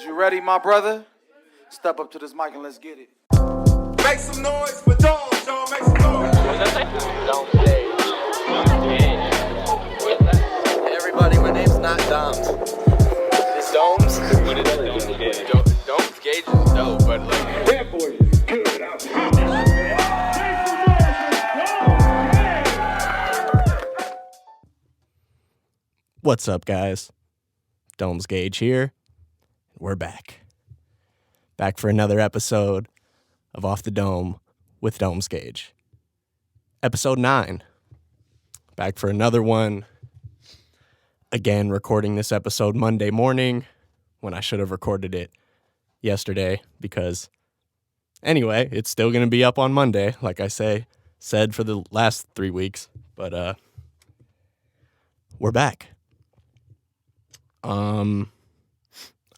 Is you ready, my brother? Step up to this mic and let's get it. Make some noise for Domes, y'all. Make some noise. Hey everybody, my name's not Doms. It's Domes. What is that? Domes Gage is dope, but like. That boy is good. What's up, guys? Domes Gage here. We're back. Back for another episode of Off the Dome with Domes Gage. Episode 9. Back for another one. Again, recording this episode Monday morning when I should have recorded it yesterday because, anyway, it's still going to be up on Monday, like I said for the last 3 weeks. But, we're back.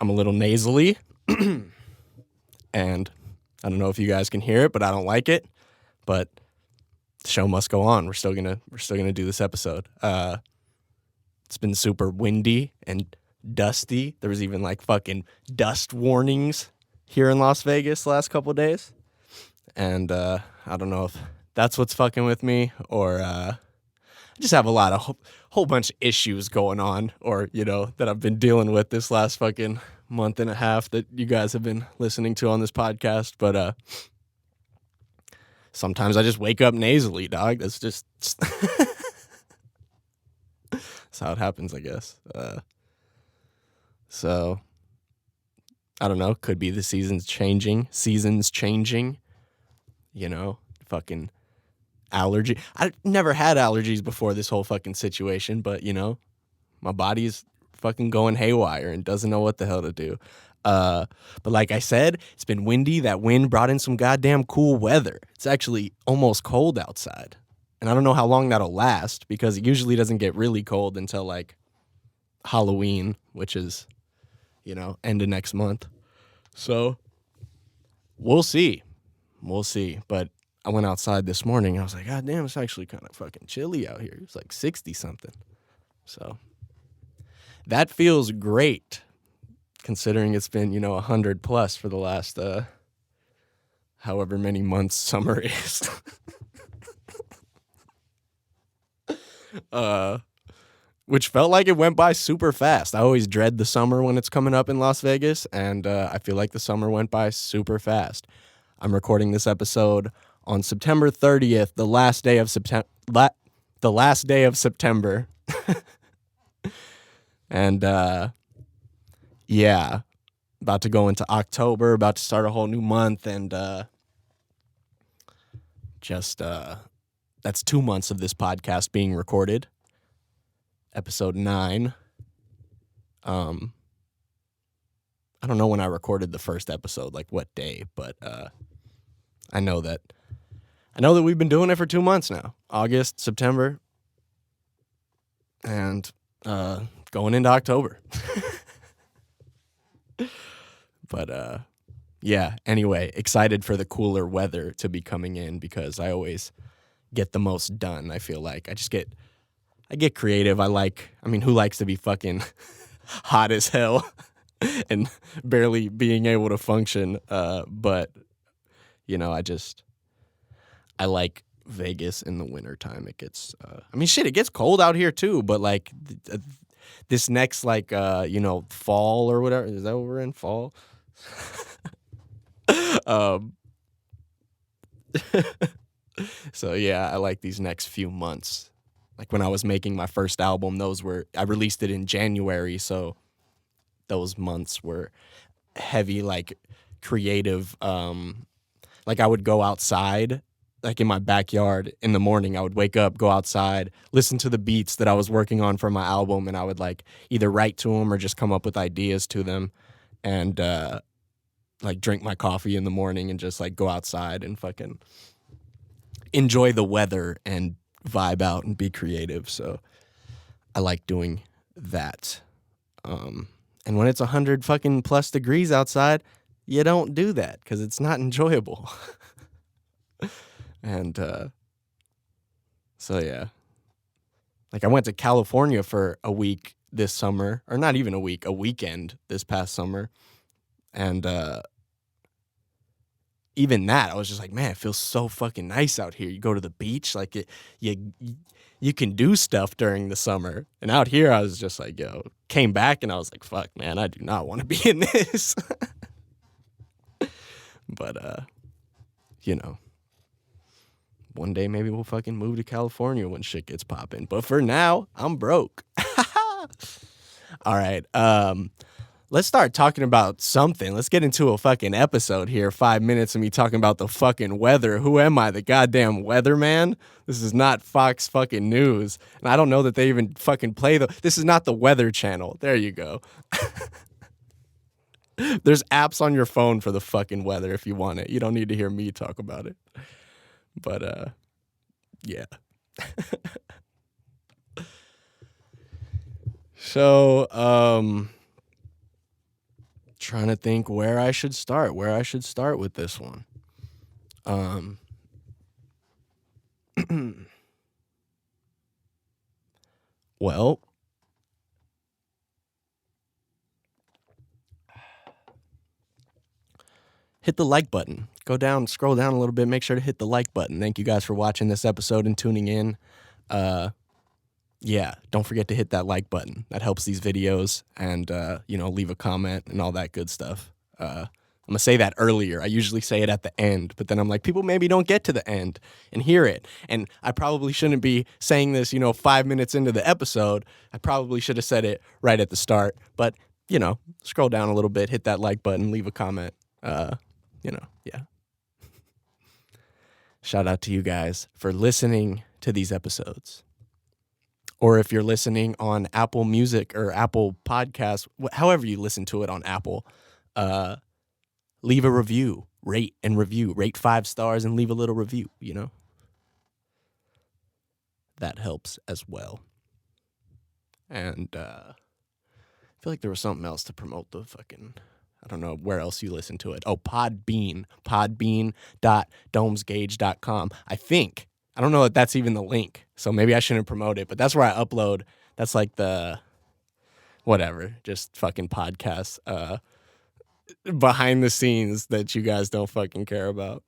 I'm a little nasally, and I don't know if you guys can hear it, but I don't like it. But the show must go on. We're still gonna do this episode. It's been super windy and dusty. There was even like fucking dust warnings here in Las Vegas the last couple of days, and I don't know if that's what's fucking with me or I just have a lot of whole bunch of issues going on, or that I've been dealing with this last fucking month and a half that you guys have been listening to on this podcast. But sometimes I just wake up nasally, dog. That's just that's how it happens, I guess. So I don't know. Could be the seasons changing. Fucking allergy. I never had allergies before this whole fucking situation, but my body's fucking going haywire and doesn't know what the hell to do. But like I said, it's been windy. That wind brought in some goddamn cool weather. It's actually almost cold outside. And I don't know how long that'll last because it usually doesn't get really cold until like Halloween, which is, end of next month. So we'll see. But I went outside this morning and I was like, God damn, it's actually kind of fucking chilly out here. It's like 60 something. So that feels great considering it's been, 100 plus for the last, however many months summer is. Which felt like it went by super fast. I always dread the summer when it's coming up in Las Vegas, and I feel like the summer went by super fast. I'm recording this episode on September 30th, the last day of September. And yeah, about to go into October, about to start a whole new month, and that's 2 months of this podcast being recorded. Episode 9. I don't know when I recorded the first episode, like what day, but I know that we've been doing it for 2 months now. August, September, and going into October. But yeah, anyway, excited for the cooler weather to be coming in because I always get the most done. I feel like I get creative. Who likes to be fucking hot as hell and barely being able to function? But I like Vegas in the wintertime. It gets, it gets cold out here too, but like this next, fall or whatever, is that what we're in? Fall? So yeah, I like these next few months. Like when I was making my first album, I released it in January, so those months were heavy, like creative. Like I would go outside, like in my backyard in the morning. I would wake up, go outside, listen to the beats that I was working on for my album, and I would like either write to them or just come up with ideas to them, and like drink my coffee in the morning and just like go outside and fucking enjoy the weather and vibe out and be creative. So I like doing that. And when it's 100 fucking plus degrees outside, you don't do that because it's not enjoyable. And so yeah, like I went to California for a week this summer, or not even a week, a weekend this past summer, And even that, I was just like, man, it feels so fucking nice out here. You go to the beach, like you can do stuff during the summer. And out here, I was just like, yo, came back and I was like, fuck, man, I do not want to be in this. But, you know, one day maybe we'll fucking move to California when shit gets popping. But for now, I'm broke. All right. Let's start talking about something. Let's get into a fucking episode here. 5 minutes of me talking about the fucking weather. Who am I, the goddamn weatherman? This is not Fox fucking News. And I don't know that they even fucking play this is not the Weather Channel. There you go. There's apps on your phone for the fucking weather if you want it. You don't need to hear me talk about it. But, yeah. So, trying to think where I should start with this one. Well, hit the like button. Go down, scroll down a little bit, make sure to hit the like button. Thank you guys for watching this episode and tuning in. Yeah, don't forget to hit that like button. That helps these videos and, leave a comment and all that good stuff. I'm going to say that earlier. I usually say it at the end, but then I'm like, people maybe don't get to the end and hear it. And I probably shouldn't be saying this, 5 minutes into the episode. I probably should have said it right at the start. But, scroll down a little bit, hit that like button, leave a comment. Yeah. Shout out to you guys for listening to these episodes. Or if you're listening on Apple Music or Apple Podcasts, however you listen to it on Apple, leave a review, rate 5 stars and leave a little review, That helps as well. And I feel like there was something else to promote the fucking, I don't know where else you listen to it. Oh, Podbean, podbean.domesgauge.com. I don't know if that's even the link, so maybe I shouldn't promote it, but that's where I upload. That's like the, whatever, just fucking podcasts, behind the scenes that you guys don't fucking care about.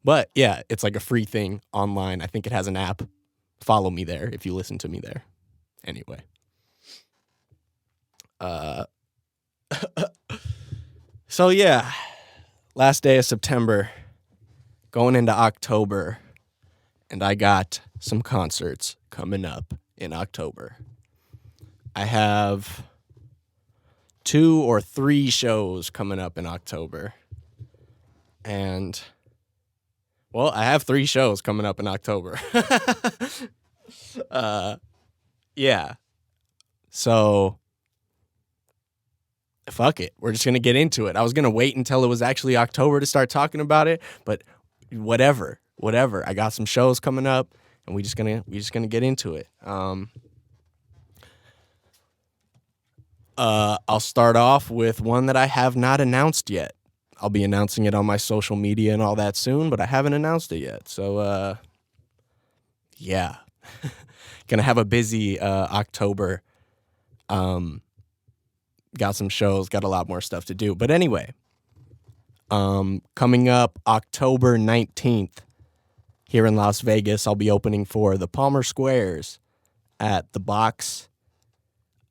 But yeah, it's like a free thing online. I think it has an app. Follow me there if you listen to me there. Anyway. So yeah, last day of September, going into October. And I got some concerts coming up in October. I have 2 or 3 shows coming up in October. And, well, I have 3 shows coming up in October. Yeah. So, fuck it. We're just going to get into it. I was going to wait until it was actually October to start talking about it, but whatever. I got some shows coming up, and we just gonna get into it. I'll start off with one that I have not announced yet. I'll be announcing it on my social media and all that soon, but I haven't announced it yet. So, yeah, gonna have a busy October. Got some shows, got a lot more stuff to do. But anyway, coming up October 19th. Here in Las Vegas, I'll be opening for the Palmer Squares at the Box.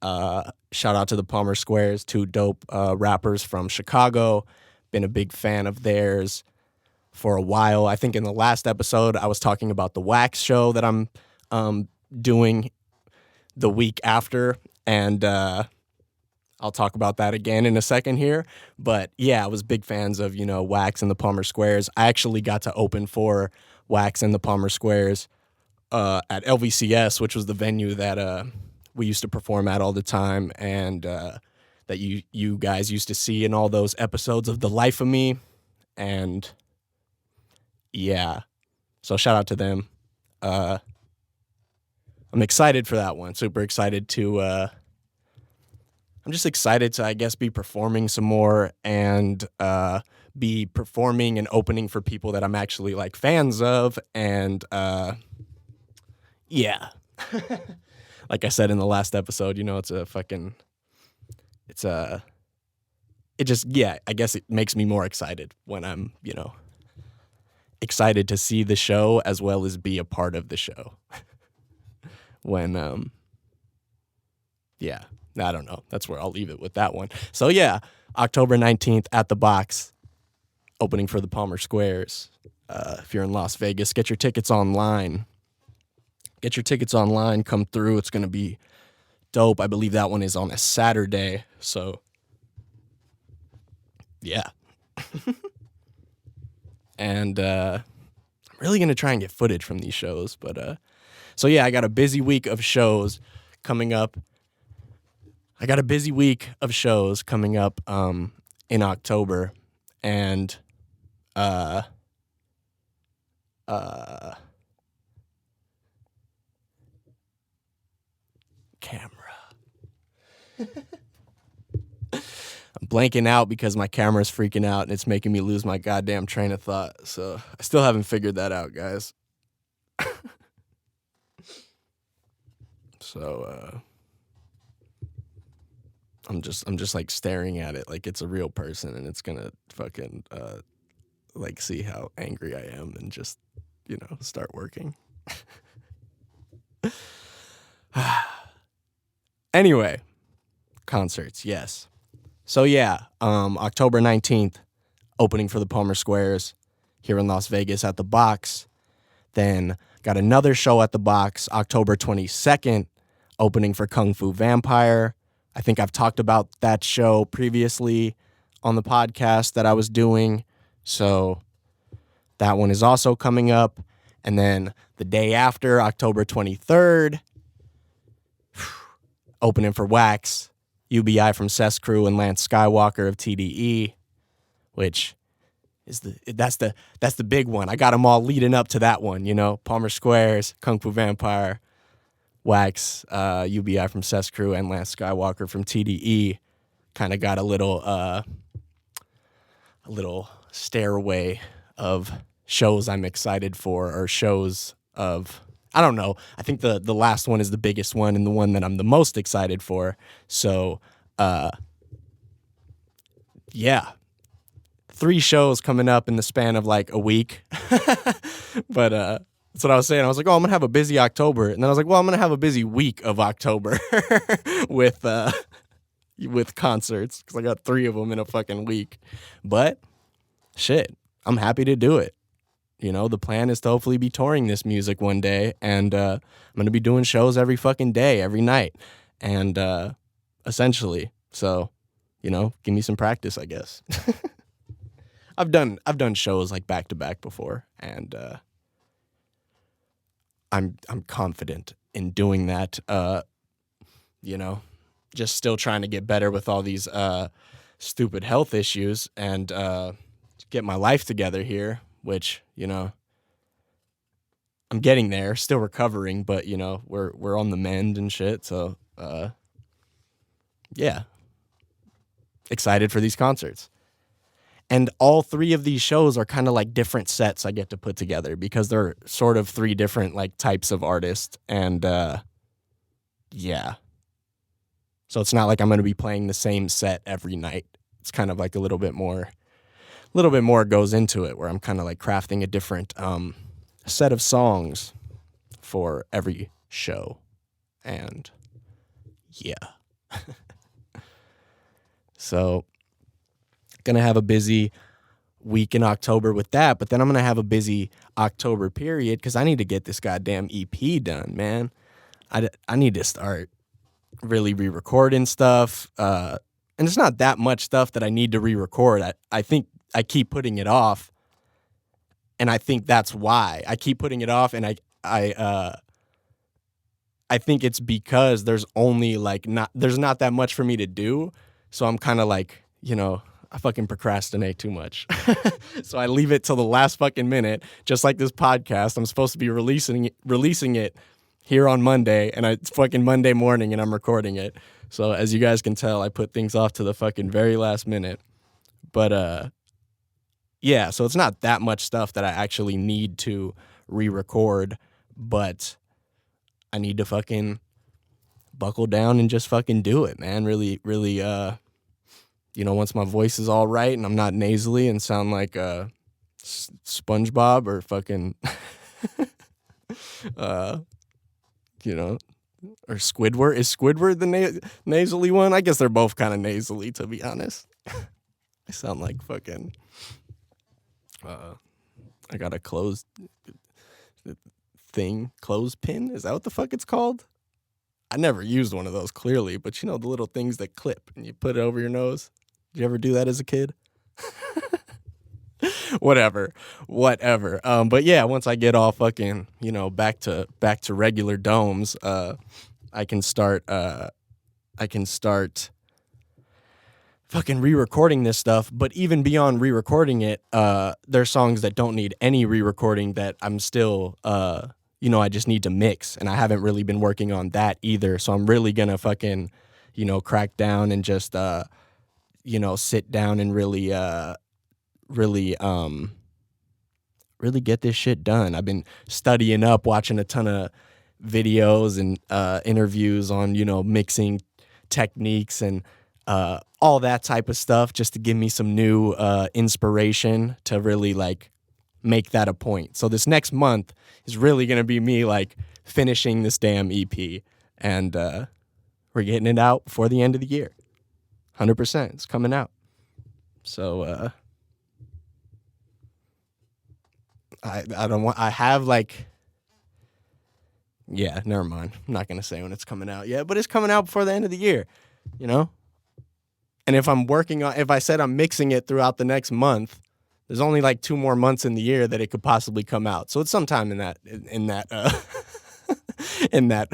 Shout out to the Palmer Squares, 2 dope rappers from Chicago. Been a big fan of theirs for a while. I think in the last episode, I was talking about the Wax show that I'm doing the week after. And I'll talk about that again in a second here. But yeah, I was big fans of, Wax and the Palmer Squares. I actually got to open for Wax and the Palmer Squares at LVCS, which was the venue that we used to perform at all the time, and that you guys used to see in all those episodes of The Life of Me. And yeah, so shout out to them. I'm excited for that one. Super excited to I'm just excited to, I guess, be performing some more and be performing and opening for people that I'm actually like fans of. And yeah, like I said in the last episode, it's it just, yeah, I guess it makes me more excited when I'm, excited to see the show as well as be a part of the show. When, yeah, I don't know. That's where I'll leave it with that one. So yeah, October 19th at the Box, opening for the Palmer Squares. If you're in Las Vegas, get your tickets online. Come through. It's going to be dope. I believe that one is on a Saturday. So yeah. And I'm really going to try and get footage from these shows. But so yeah, I got a busy week of shows coming up. In October. And camera. I'm blanking out because my camera's freaking out and it's making me lose my goddamn train of thought. So I still haven't figured that out, guys. So I'm just like staring at it like it's a real person and it's gonna fucking like see how angry I am and just, start working. Anyway, concerts, yes. So yeah, October 19th, opening for the Palmer Squares here in Las Vegas at the Box. Then got another show at the Box, October 22nd, opening for Kung Fu Vampire. I think I've talked about that show previously on the podcast that I was doing. So that one is also coming up. And then the day after, October 23rd, opening for Wax, UBI from Cess Crew and Lance Skywalker of TDE, which is that's the big one. I got them all leading up to that one, Palmer Squares, Kung Fu Vampire, Wax, UBI from Cess Crew and Lance Skywalker from TDE. Kind of got a little stairway of shows I'm excited for, or shows of, I don't know. I think the last one is the biggest one and the one that I'm the most excited for. So, yeah. 3 shows coming up in the span of like a week. But that's what I was saying. I was like, oh, I'm going to have a busy October. And then I was like, well, I'm going to have a busy week of October with concerts because I got 3 of them in a fucking week. But shit, I'm happy to do it. The plan is to hopefully be touring this music one day, and I'm going to be doing shows every fucking day, every night, and essentially, so, give me some practice, I guess. I've done shows like back to back before, and I'm confident in doing that. Just still trying to get better with all these stupid health issues and get my life together here. Which, I'm getting there, still recovering, but, we're on the mend and shit. So, yeah, excited for these concerts. And all 3 of these shows are kind of like different sets I get to put together because they're sort of 3 different like types of artists. And, yeah. So it's not like I'm going to be playing the same set every night. It's kind of like a little bit more goes into it, where I'm kind of like crafting a different set of songs for every show. And yeah. So gonna have a busy week in October with that, but then I'm gonna have a busy October period because I need to get this goddamn EP done, man. I need to start really re-recording stuff. And it's not that much stuff that I need to re-record. I think I keep putting it off, and I think that's why I keep putting it off. And I think it's because there's not that much for me to do, so I'm kind of like, I fucking procrastinate too much, so I leave it till the last fucking minute. Just like this podcast, I'm supposed to be releasing it here on Monday, and it's fucking Monday morning, and I'm recording it. So as you guys can tell, I put things off to the fucking very last minute, but yeah, so it's not that much stuff that I actually need to re-record, but I need to fucking buckle down and just fucking do it, man. Really, really, once my voice is all right and I'm not nasally and sound like SpongeBob or fucking, or Squidward. Is Squidward the nasally one? I guess they're both kind of nasally, to be honest. I sound like fucking, I got a closed thing, clothespin? Is that what the fuck it's called? I never used one of those, clearly, but the little things that clip and you put it over your nose. Did you ever do that as a kid? Whatever. But yeah, once I get all fucking, back to regular domes, I can start fucking re-recording this stuff. But even beyond re-recording it, there's songs that don't need any re-recording that I'm still I just need to mix, and I haven't really been working on that either. So I'm really gonna fucking, crack down and just sit down and really get this shit done. I've been studying up, watching a ton of videos and interviews on, mixing techniques and all that type of stuff, just to give me some new inspiration to really like make that a point. So this next month is really going to be me like finishing this damn EP, and we're getting it out before the end of the year. 100%. It's coming out. So never mind. I'm not going to say when it's coming out yet, but it's coming out before the end of the year, And if I said I'm mixing it throughout the next month, there's only like 2 more months in the year that it could possibly come out. So it's sometime in that in that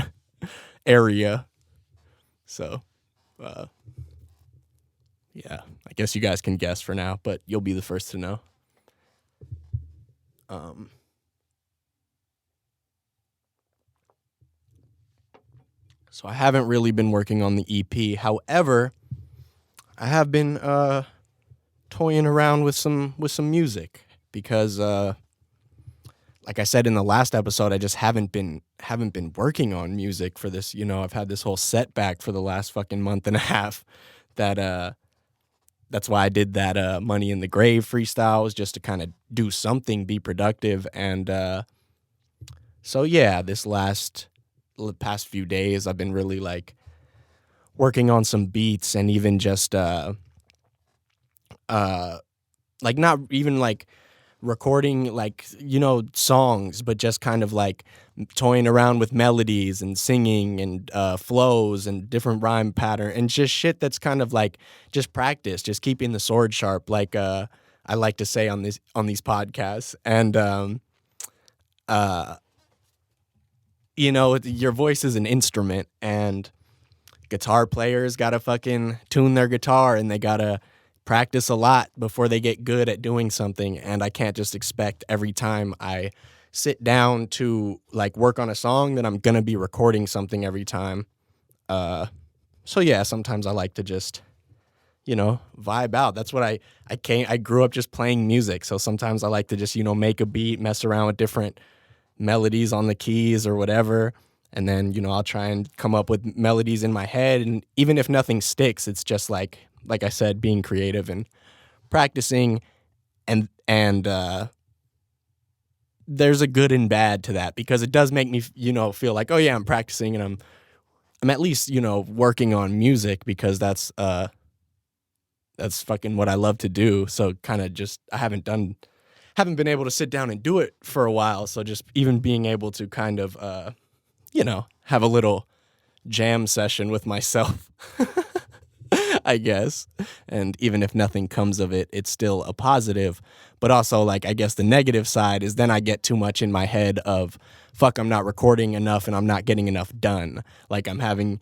area. So, yeah, I guess you guys can guess for now, but you'll be the first to know. So I haven't really been working on the EP. However, I have been toying around with some music because, like I said in the last episode, I just haven't been working on music for this. I've had this whole setback for the last fucking month and a half. That's why I did that Money in the Grave freestyle, was just to kind of do something, be productive, and so yeah, the past few days I've been really like working on some beats and even just like not even like recording like songs, but just kind of like toying around with melodies and singing and flows and different rhyme pattern and just shit that's kind of like just practice, just keeping the sword sharp, like I like to say on these podcasts. And your voice is an instrument, and guitar players gotta fucking tune their guitar, and they gotta practice a lot before they get good at doing something. And I can't just expect every time I sit down to like work on a song that I'm gonna be recording something every time. So yeah, sometimes I like to just vibe out. That's what I grew up just playing music, so sometimes I like to just make a beat, mess around with different melodies on the keys or whatever, and then I'll try and come up with melodies in my head. And even if nothing sticks, it's just like I said, being creative and practicing, and there's a good and bad to that, because it does make me feel like, oh yeah, I'm practicing and I'm at least working on music, because that's fucking what I love to do. So kind of just I haven't been able to sit down and do it for a while. So just even being able to kind of have a little jam session with myself, I guess. And even if nothing comes of it, it's still a positive. But also, like, I guess the negative side is then I get too much in my head of, fuck, I'm not recording enough and I'm not getting enough done. Like, I'm having,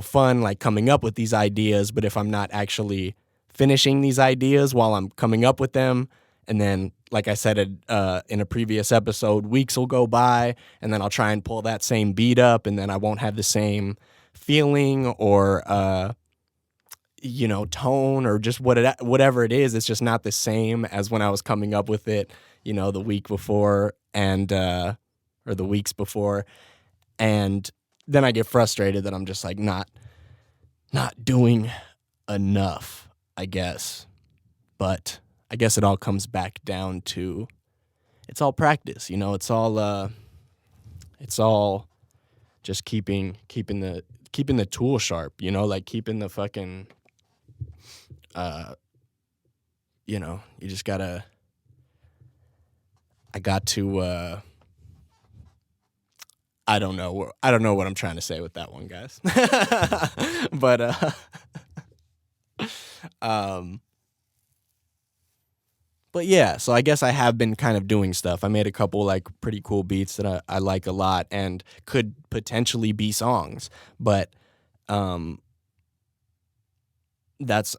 fun, like, coming up with these ideas, but if I'm not actually finishing these ideas while I'm coming up with them, and then, like I said in a previous episode, weeks will go by, and then I'll try and pull that same beat up, and then I won't have the same feeling or tone or just whatever it is. It's just not the same as when I was coming up with it, the week before and or the weeks before. And then I get frustrated that I'm just like not doing enough. I guess. But I guess it all comes back down to it's all practice, you know. It's all just keeping the tool sharp, you know, like keeping the fucking you know, you just gotta I got to I don't know what I'm trying to say with that one, guys. But but yeah, so I guess I have been kind of doing stuff. I made a couple like pretty cool beats that I like a lot and could potentially be songs. But that's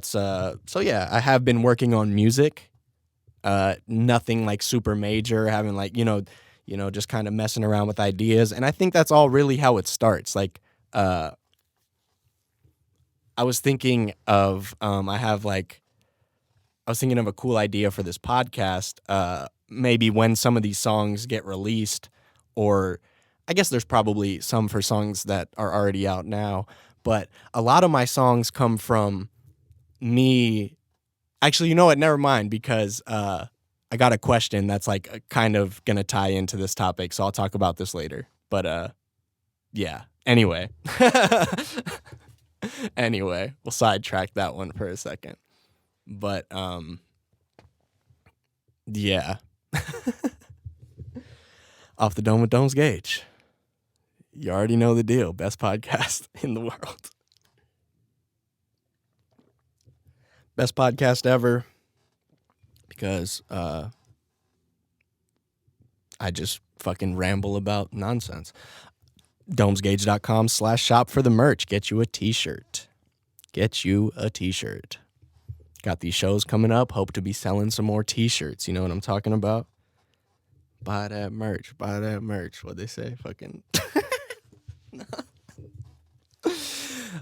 so yeah, I have been working on music. Nothing like super major, having like, you know, just kind of messing around with ideas. And I think that's all really how it starts. Like I was thinking of I was thinking of a cool idea for this podcast. Maybe when some of these songs get released, or I guess there's probably some for songs that are already out now, but a lot of my songs come from me. Actually, you know what? Never mind, because I got a question that's like kind of gonna tie into this topic, so I'll talk about this later. But yeah. Anyway, we'll sidetrack that one for a second. But yeah. Off the Dome with Domes Gage. You already know the deal. Best podcast in the world. Best podcast ever. Because I just fucking ramble about nonsense. domesgage.com/shop for the merch. Get you a t-shirt. Got these shows coming up. Hope to be selling some more t-shirts. You know what I'm talking about? Buy that merch. What'd they say? Fucking.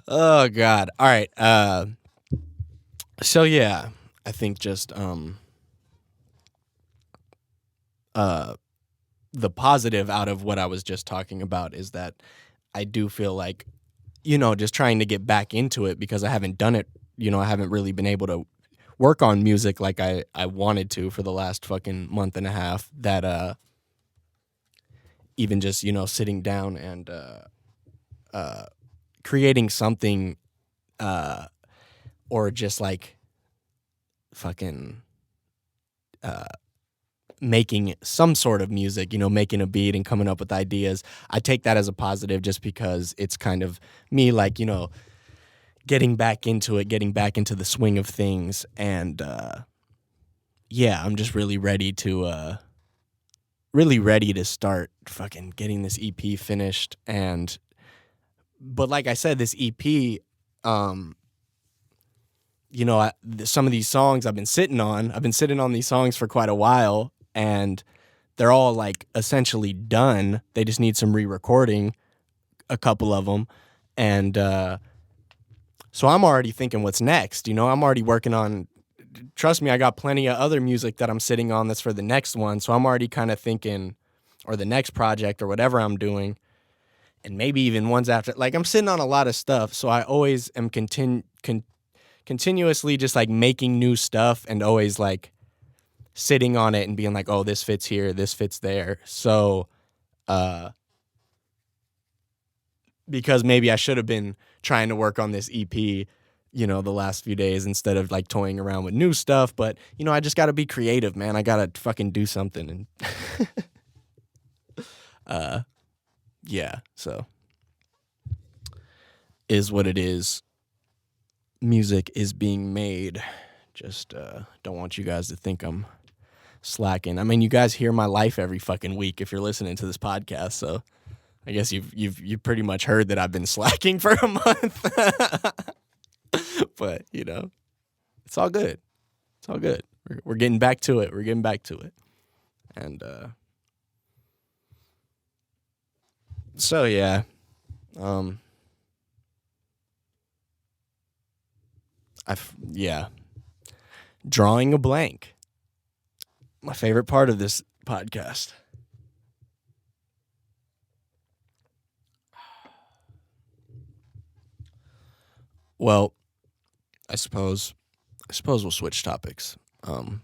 Oh, God. All right. So, yeah. I think just the positive out of what I was just talking about is that I do feel like, you know, just trying to get back into it because I haven't done it. You know, I haven't really been able to work on music like I wanted to for the last fucking month and a half, that even just, you know, sitting down and creating something or just like fucking making some sort of music, you know, making a beat and coming up with ideas. I take that as a positive just because it's kind of me, like, you know, getting back into the swing of things. And yeah, I'm just really ready to start fucking getting this EP finished. But like I said, this EP, you know, some of these songs I've been sitting on these songs for quite a while, and they're all like essentially done. They just need some re-recording, a couple of them. And so I'm already thinking what's next. You know, I'm already working on, trust me, I got plenty of other music that I'm sitting on that's for the next one. So I'm already kind of thinking, or the next project or whatever I'm doing, and maybe even ones after. Like, I'm sitting on a lot of stuff. So I always am continuously just like making new stuff and always like sitting on it and being like, oh, this fits here, this fits there. So, because maybe I should have been trying to work on this EP, you know, the last few days instead of like toying around with new stuff. But, you know, I just got to be creative, man. I got to fucking do something. And yeah, so is what it is. Music is being made. Just don't want you guys to think I'm slacking. I mean, you guys hear my life every fucking week if you're listening to this podcast, so I guess you've pretty much heard that I've been slacking for a month. But, you know, it's all good. It's all good. We're getting back to it. And so yeah. Yeah. Drawing a blank. My favorite part of this podcast. Well, I suppose we'll switch topics. I'm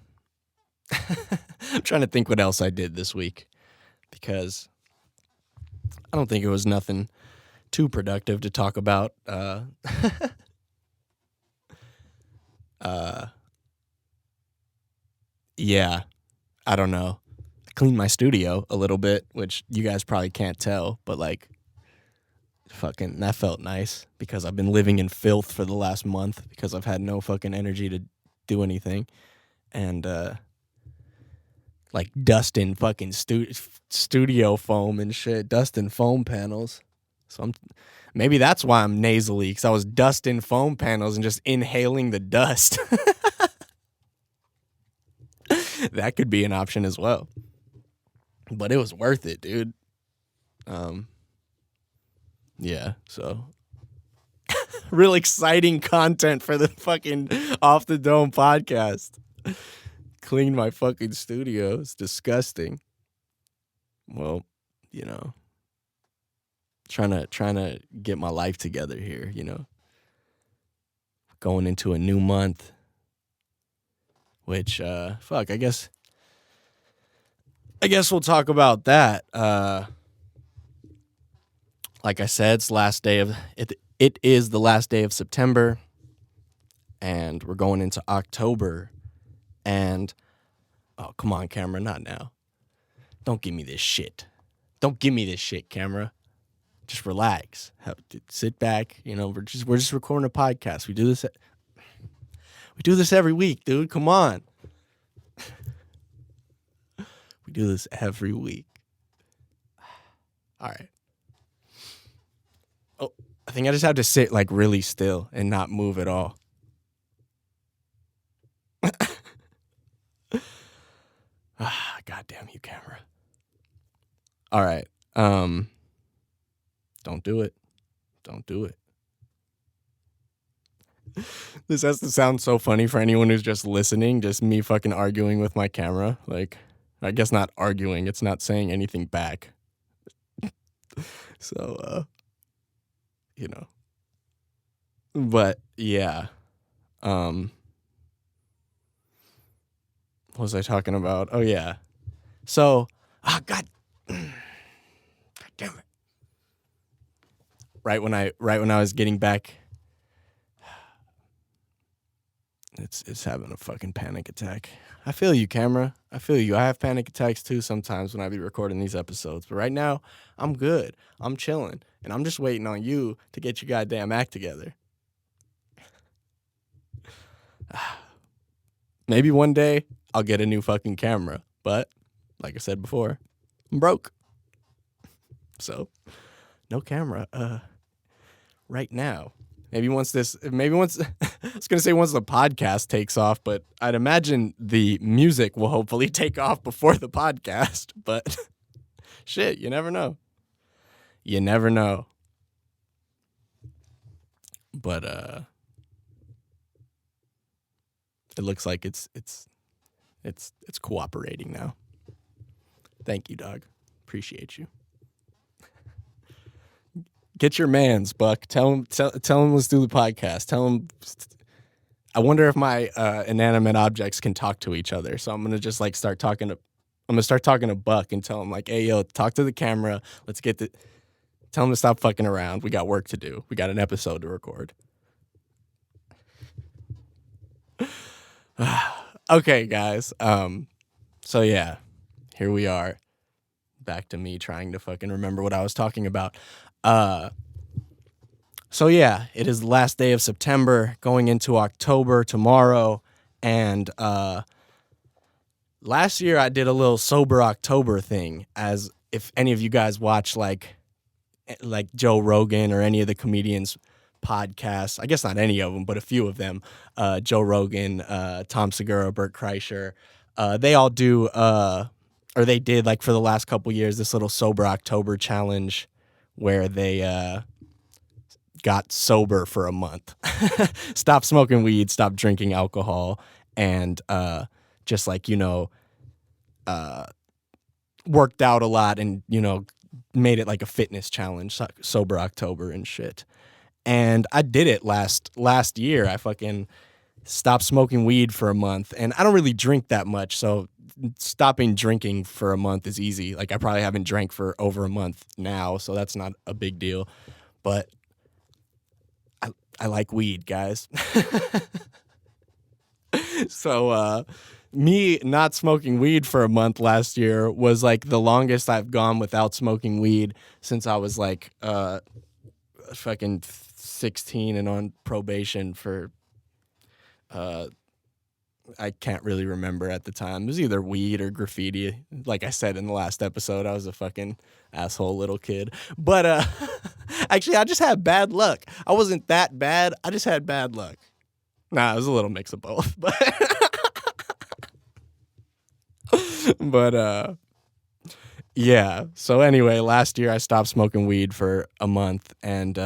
trying to think what else I did this week because I don't think it was nothing too productive to talk about. Yeah, I don't know. I cleaned my studio a little bit, which you guys probably can't tell, but like, fucking, that felt nice because I've been living in filth for the last month because I've had no fucking energy to do anything. And, like dusting fucking studio foam and shit, dusting foam panels. So maybe that's why I'm nasally, because I was dusting foam panels and just inhaling the dust. That could be an option as well. But it was worth it, dude. Yeah, so real exciting content for the fucking Off the Dome podcast. Clean my fucking studio. It's disgusting. Well, you know, trying to get my life together here, you know. Going into a new month. Which, fuck, I guess we'll talk about that. Like I said, it's last day of it is the last day of September, and we're going into October. And oh, come on, camera, not now. Don't give me this shit. Don't give me this shit, camera. Just relax. Sit back. You know, we're just recording a podcast. We do this every week, dude. Come on. We do this every week. All right. Oh, I think I just have to sit like really still and not move at all. God damn you, camera. All right. Don't do it. Don't do it. This has to sound so funny for anyone who's just listening, just me fucking arguing with my camera. Like, I guess not arguing, it's not saying anything back. So, you know. But, yeah. What was I talking about? Oh, yeah. So, God damn it. Right when I was getting back, it's having a fucking panic attack. I feel you, camera. I feel you. I have panic attacks too sometimes when I be recording these episodes. But right now, I'm good. I'm chilling. And I'm just waiting on you to get your goddamn act together. Maybe one day I'll get a new fucking camera. But, like I said before, I'm broke. So, no camera. Right now. Maybe once I was going to say once the podcast takes off, but I'd imagine the music will hopefully take off before the podcast. But shit, you never know. You never know. But it looks like it's cooperating now. Thank you, dog. Appreciate you. Get your mans, Buck. Tell him let's do the podcast. Tell him. I wonder if my inanimate objects can talk to each other. So I'm gonna just like start talking to Buck and tell him like, hey yo, talk to the camera. Tell him to stop fucking around. We got work to do. We got an episode to record. Okay, guys. So yeah, here we are. Back to me trying to fucking remember what I was talking about. So yeah, it is the last day of September, going into October tomorrow, and last year I did a little sober October thing, as if any of you guys watch like Joe Rogan or any of the comedians' podcasts. I guess not any of them, but a few of them. Joe Rogan, Tom Segura, Bert Kreischer, they all do, or they did like for the last couple years, this little sober October challenge where they got sober for a month, stopped smoking weed, stopped drinking alcohol, and just like, you know, worked out a lot and, you know, made it like a fitness challenge, sober October and shit. And I did it last year. I fucking stopped smoking weed for a month, and I don't really drink that much, so stopping drinking for a month is easy. Like I probably haven't drank for over a month now, so that's not a big deal. But I like weed, guys. So me not smoking weed for a month last year was like the longest I've gone without smoking weed since I was like fucking 16 and on probation for I can't really remember at the time. It was either weed or graffiti. Like I said in the last episode, I was a fucking asshole little kid. But actually, I just had bad luck. I wasn't that bad. I just had bad luck. Nah, it was a little mix of both. But yeah. So anyway, last year I stopped smoking weed for a month, and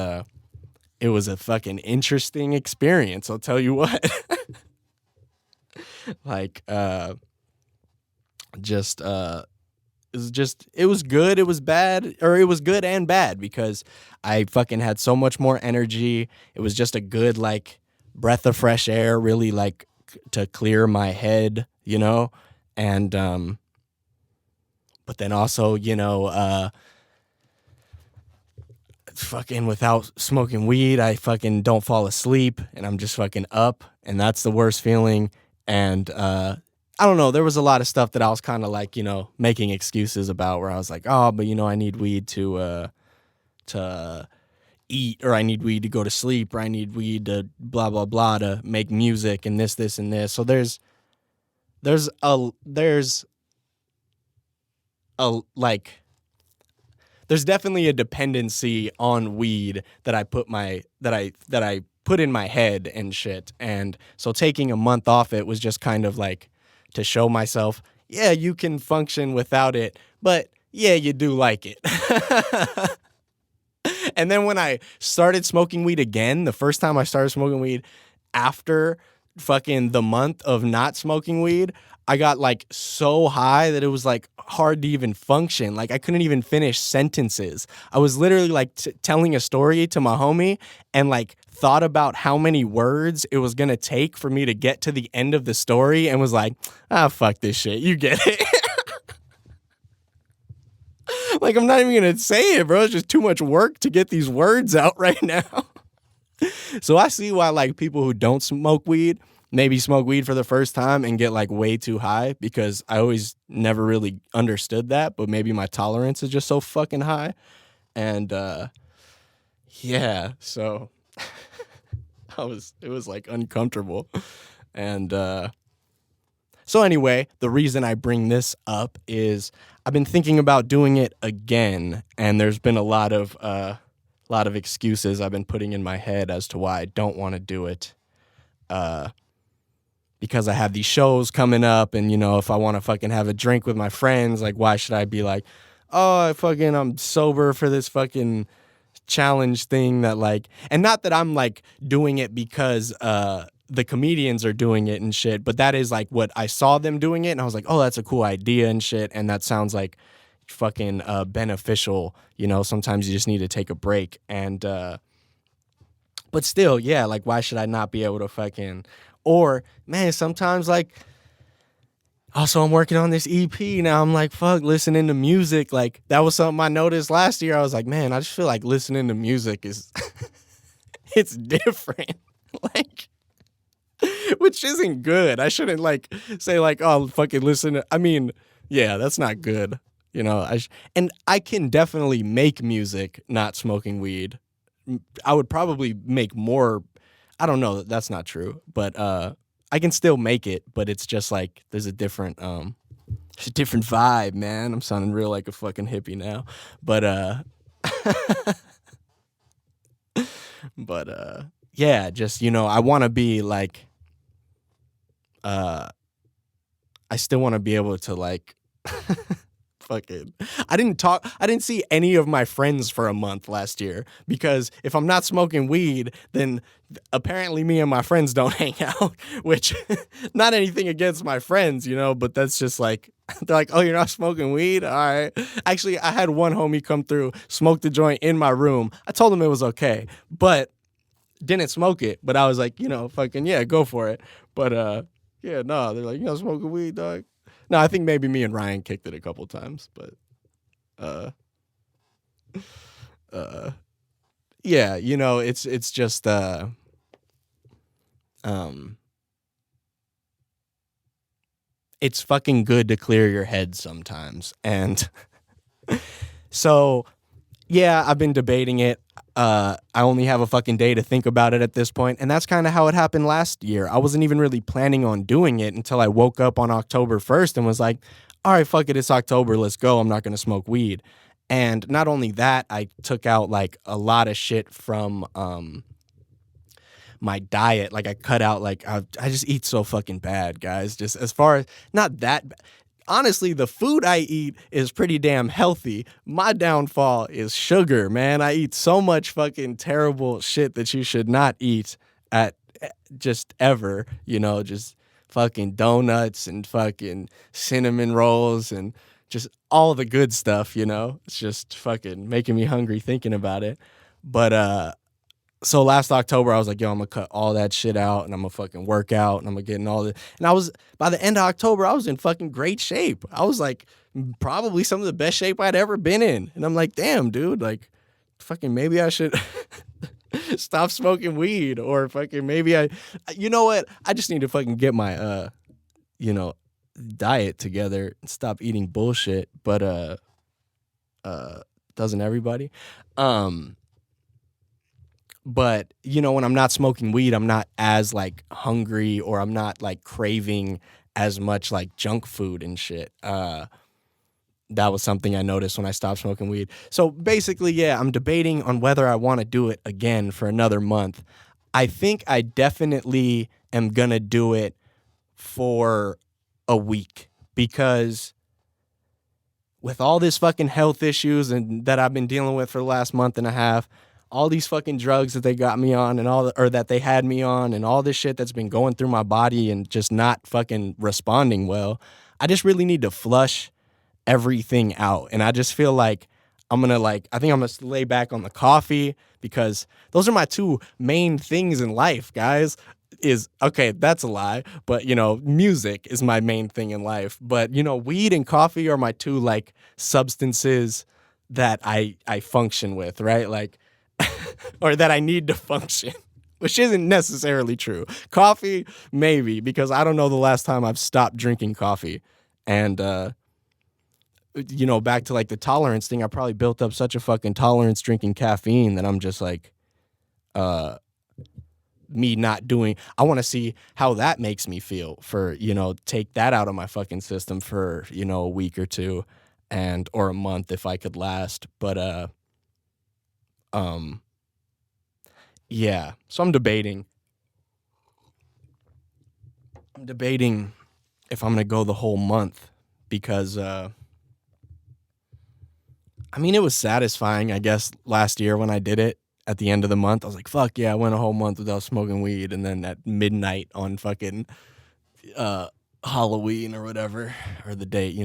it was a fucking interesting experience. I'll tell you what. Like, it was good, it was bad, or it was good and bad because I fucking had so much more energy. It was just a good, like, breath of fresh air, really, like, to clear my head, you know? And, but then also, you know, fucking without smoking weed, I fucking don't fall asleep, and I'm just fucking up, and that's the worst feeling. And I don't know, there was a lot of stuff that I was kind of like, you know, making excuses about, where I was like, oh, but you know, I need weed to eat, or I need weed to go to sleep, or I need weed to blah blah blah to make music and this and this. So there's definitely a dependency on weed that I put in my head and shit. And so taking a month off it was just kind of like to show myself, yeah, you can function without it, but yeah, you do like it. And then when I started smoking weed again, the first time I started smoking weed after fucking the month of not smoking weed, I got like so high that it was like hard to even function. Like I couldn't even finish sentences. I was literally like telling a story to my homie and like thought about how many words it was going to take for me to get to the end of the story and was like, fuck this shit. You get it. Like I'm not even going to say it, bro. It's just too much work to get these words out right now. So I see why like people who don't smoke weed maybe smoke weed for the first time and get like way too high, because I always never really understood that, but maybe my tolerance is just so fucking high. And yeah, so it was like uncomfortable. And so anyway, the reason I bring this up is I've been thinking about doing it again, and there's been a lot of excuses I've been putting in my head as to why I don't want to do it. Because I have these shows coming up, and, you know, if I want to fucking have a drink with my friends, like, why should I be like, oh, I'm sober for this fucking challenge thing that, like, and not that I'm, like, doing it because the comedians are doing it and shit, but that is, like, what I saw them doing it, and I was like, oh, that's a cool idea and shit, and that sounds like fucking beneficial, you know, sometimes you just need to take a break, and, but still, yeah, like, why should I not be able to fucking... Or, man, sometimes, like, also I'm working on this EP now. I'm like, fuck, listening to music. Like, that was something I noticed last year. I was like, man, I just feel like listening to music is, it's different. Like, which isn't good. I shouldn't, like, say, like, oh, fucking listen to, I mean, yeah, that's not good. You know, and I can definitely make music not smoking weed. I would probably make more. I don't know. That's not true, but I can still make it. But it's just like there's a different vibe, man. I'm sounding real like a fucking hippie now, but yeah, just, you know, I want to be like, I still want to be able to like. Fucking, I didn't see any of my friends for a month last year, because if I'm not smoking weed, then apparently me and my friends don't hang out, which not anything against my friends, you know, but that's just like, they're like, oh, you're not smoking weed? All right. Actually, I had one homie come through, smoke the joint in my room. I told him it was okay, but didn't smoke it, but I was like, fucking yeah, go for it. But yeah, no, they're like, smoking weed, dog. No, I think maybe me and Ryan kicked it a couple times, but yeah, it's just it's fucking good to clear your head sometimes. And so yeah, I've been debating it. I only have a fucking day to think about it at this point, and that's kind of how it happened last year. I wasn't even really planning on doing it until I woke up on October 1st and was like, all right, fuck it, it's October, let's go. I'm not going to smoke weed. And not only that, I took out like a lot of shit from my diet. Like I cut out, like I just eat so fucking bad, guys. Just as far as not that honestly, the food I eat is pretty damn healthy. My downfall is sugar, man. I eat so much fucking terrible shit that you should not eat at just ever, just fucking donuts and fucking cinnamon rolls and just all the good stuff, It's just fucking making me hungry thinking about it. But so last October, I was like, yo, I'm going to cut all that shit out and I'm going to fucking work out and I'm going to get in all the... And by the end of October, I was in fucking great shape. I was like probably some of the best shape I'd ever been in. And I'm like, damn, dude, like fucking maybe I should stop smoking weed or fucking maybe you know what? I just need to fucking get my, diet together and stop eating bullshit. But, doesn't everybody? But, when I'm not smoking weed, I'm not as, like, hungry or I'm not, like, craving as much, like, junk food and shit. That was something I noticed when I stopped smoking weed. So, basically, yeah, I'm debating on whether I want to do it again for another month. I think I definitely am going to do it for a week because with all this fucking health issues and that I've been dealing with for the last month and a half, all these fucking drugs that they got me on and or that they had me on and all this shit that's been going through my body and just not fucking responding well, I just really need to flush everything out. And I just feel like I think I'm going to lay back on the coffee because those are my two main things in life, guys. Okay, that's a lie, but music is my main thing in life. But weed and coffee are my two like substances that I function with, right? Like or that I need to function, which isn't necessarily true. Coffee, maybe, because I don't know the last time I've stopped drinking coffee. And, back to like the tolerance thing, I probably built up such a fucking tolerance drinking caffeine that I'm just like, me not doing, I want to see how that makes me feel for, take that out of my fucking system for, a week or two or a month if I could last. But, yeah, so I'm debating if I'm going to go the whole month because, it was satisfying, I guess, last year when I did it at the end of the month. I was like, fuck yeah, I went a whole month without smoking weed. And then at midnight on fucking Halloween or whatever, or the date,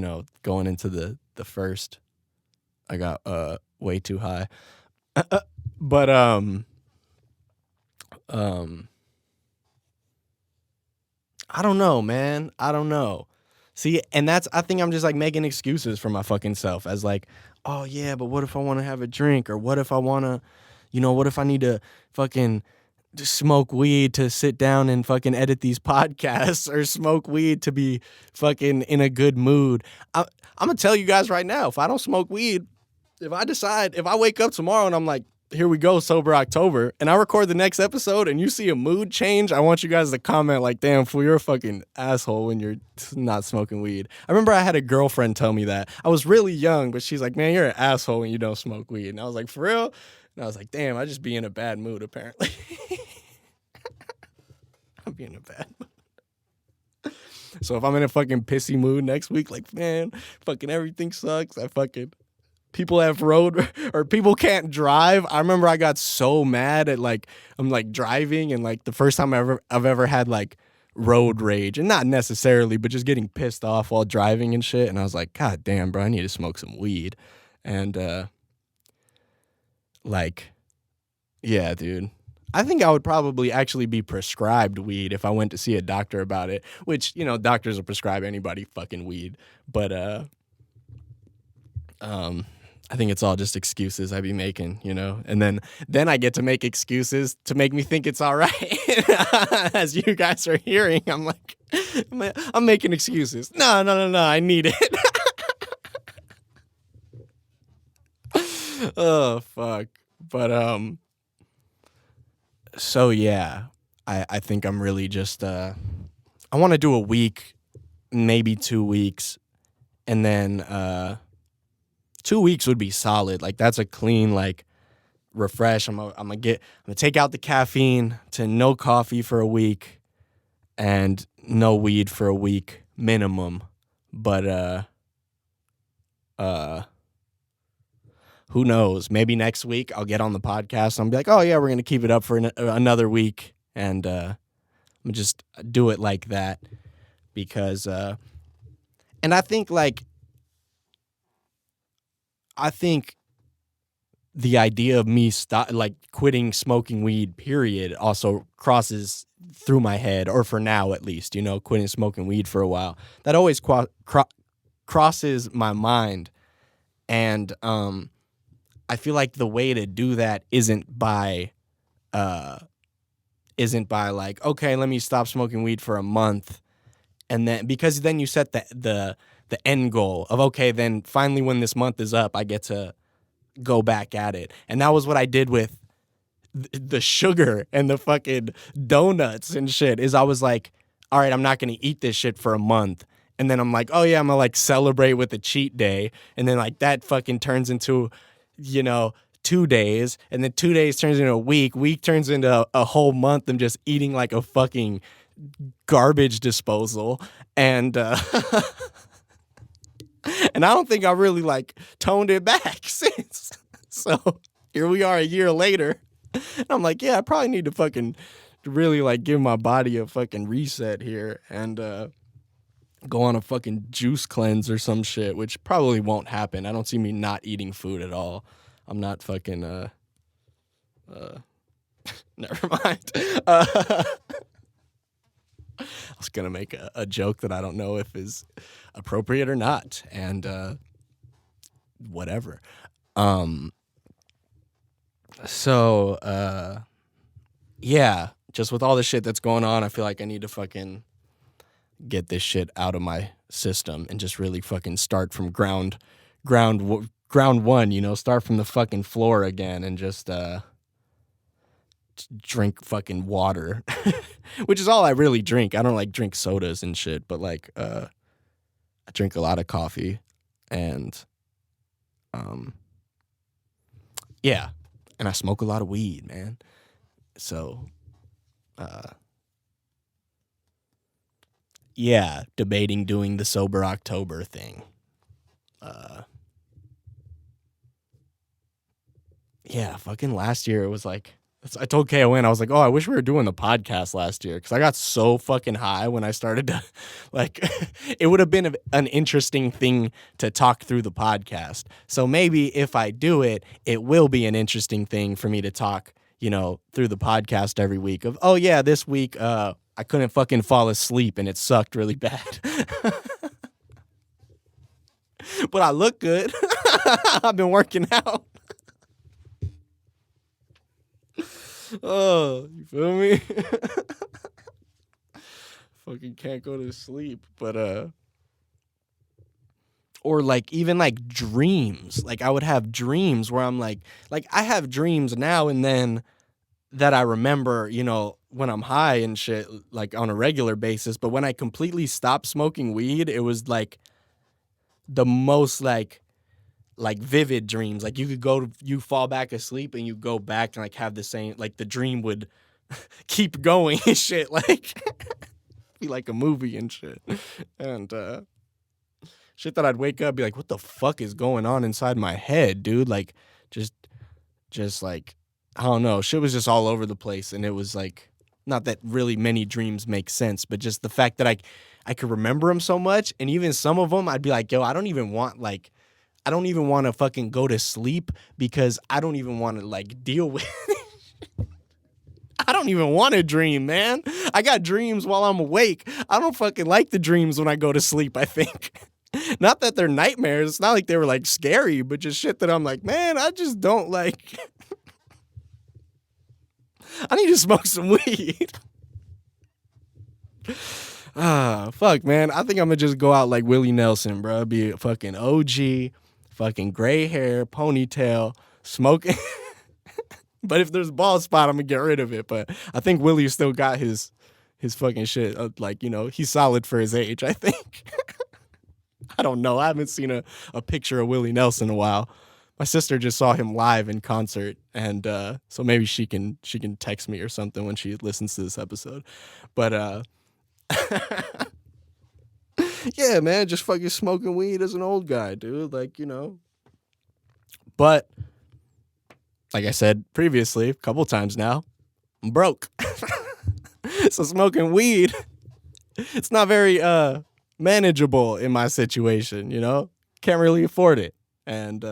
going into the first, I got way too high. But, I don't know, man. I don't know. See, and I think I'm just like making excuses for my fucking self as like, oh yeah, but what if I want to have a drink? Or what if I want to, what if I need to fucking just smoke weed to sit down and fucking edit these podcasts or smoke weed to be fucking in a good mood? I'm going to tell you guys right now, if I don't smoke weed, if I wake up tomorrow and I'm like, here we go, sober October, and I record the next episode and you see a mood change, I want you guys to comment like, damn, fool, you're a fucking asshole when you're not smoking weed. I remember I had a girlfriend tell me that. I was really young, but she's like, man, you're an asshole when you don't smoke weed. And I was like, for real? And I was like, damn, I just be in a bad mood, apparently. I'm being in a bad mood. So if I'm in a fucking pissy mood next week, like, man, fucking everything sucks. People have people can't drive. I remember I got so mad at like, I'm like driving and like the first time I've ever had like road rage, and not necessarily, but just getting pissed off while driving and shit. And I was like, God damn, bro, I need to smoke some weed. And, like, yeah, dude, I think I would probably actually be prescribed weed if I went to see a doctor about it, which, you know, doctors will prescribe anybody fucking weed. But I think it's all just excuses I be making, you know? And then I get to make excuses to make me think it's all right. As you guys are hearing, I'm like, I'm making excuses. No, I need it. Oh, fuck. But, so yeah, I think I'm really just, I want to do a week, maybe 2 weeks, and then, 2 weeks would be solid. Like, that's a clean, like, refresh. I'm gonna take out the caffeine to no coffee for a week and no weed for a week minimum. But who knows? Maybe next week I'll get on the podcast and I'll be like, oh yeah, we're gonna keep it up for another week, and I'm gonna just do it like that because and I think the idea of me quitting smoking weed, period, also crosses through my head, or for now at least, you know, quitting smoking weed for a while. That always crosses my mind, and I feel like the way to do that isn't by like, okay, let me stop smoking weed for a month, and then because then you set the end goal of, okay, then finally when this month is up, I get to go back at it. And that was what I did with the sugar and the fucking donuts and shit, is I was like, all right, I'm not going to eat this shit for a month. And then I'm like, oh yeah, I'm going to like celebrate with a cheat day. And then like that fucking turns into, you know, 2 days. And then 2 days turns into a week. Week turns into a whole month. I'm just eating like a fucking garbage disposal. And, and I don't think I really like toned it back since. So here we are a year later. And I'm like, yeah, I probably need to fucking really like give my body a fucking reset here and go on a fucking juice cleanse or some shit, which probably won't happen. I don't see me not eating food at all. I'm not fucking never mind. I was going to make a joke that I don't know if is appropriate or not, and whatever. So, yeah, just with all the shit that's going on, I feel like I need to fucking get this shit out of my system and just really fucking start from ground one, you know, start from the fucking floor again and just drink fucking water, which is all I really drink. I don't like drink sodas and shit, but like I drink a lot of coffee and yeah, and I smoke a lot of weed, man. So yeah, debating doing the sober October thing. Yeah, fucking last year it was like, I told KON, I was like, oh, I wish we were doing the podcast last year, because I got so fucking high when I started to, like, it would have been an interesting thing to talk through the podcast. So maybe if I do it, it will be an interesting thing for me to talk, you know, through the podcast every week of, oh yeah, this week I couldn't fucking fall asleep and it sucked really bad. But I look good. I've been working out. Oh, you feel me? Fucking can't go to sleep. But or like even like dreams. Like I would have dreams where I'm like I have dreams now and then that I remember, you know, when I'm high and shit, like on a regular basis. But when I completely stopped smoking weed, it was like the most like vivid dreams. Like you fall back asleep and you go back and like have the same, like the dream would keep going and shit, like be like a movie and shit. And shit that I'd wake up be like, what the fuck is going on inside my head, dude? Like just like, I don't know, shit was just all over the place. And it was like, not that really many dreams make sense, but just the fact that I could remember them so much. And even some of them I'd be like, yo, I don't even want to fucking go to sleep because I don't even want to like deal with it. I don't even want to dream, man. I got dreams while I'm awake. I don't fucking like the dreams when I go to sleep, I think. Not that they're nightmares. It's not like they were like scary, but just shit that I'm like, man, I just don't like. I need to smoke some weed. Fuck, man. I think I'm gonna just go out like Willie Nelson, bro. Be a fucking OG, fucking gray hair, ponytail, smoking. But if there's a bald spot, I'm gonna get rid of it. But I think Willie still got his fucking shit. Like, you know, he's solid for his age, I think. I don't know. I haven't seen a picture of Willie Nelson in a while. My sister just saw him live in concert, and so maybe she can text me or something when she listens to this episode. But yeah, man, just fucking smoking weed as an old guy, dude. Like, you know. But like I said previously, a couple times now, I'm broke. So smoking weed, it's not very manageable in my situation, you know? Can't really afford it. And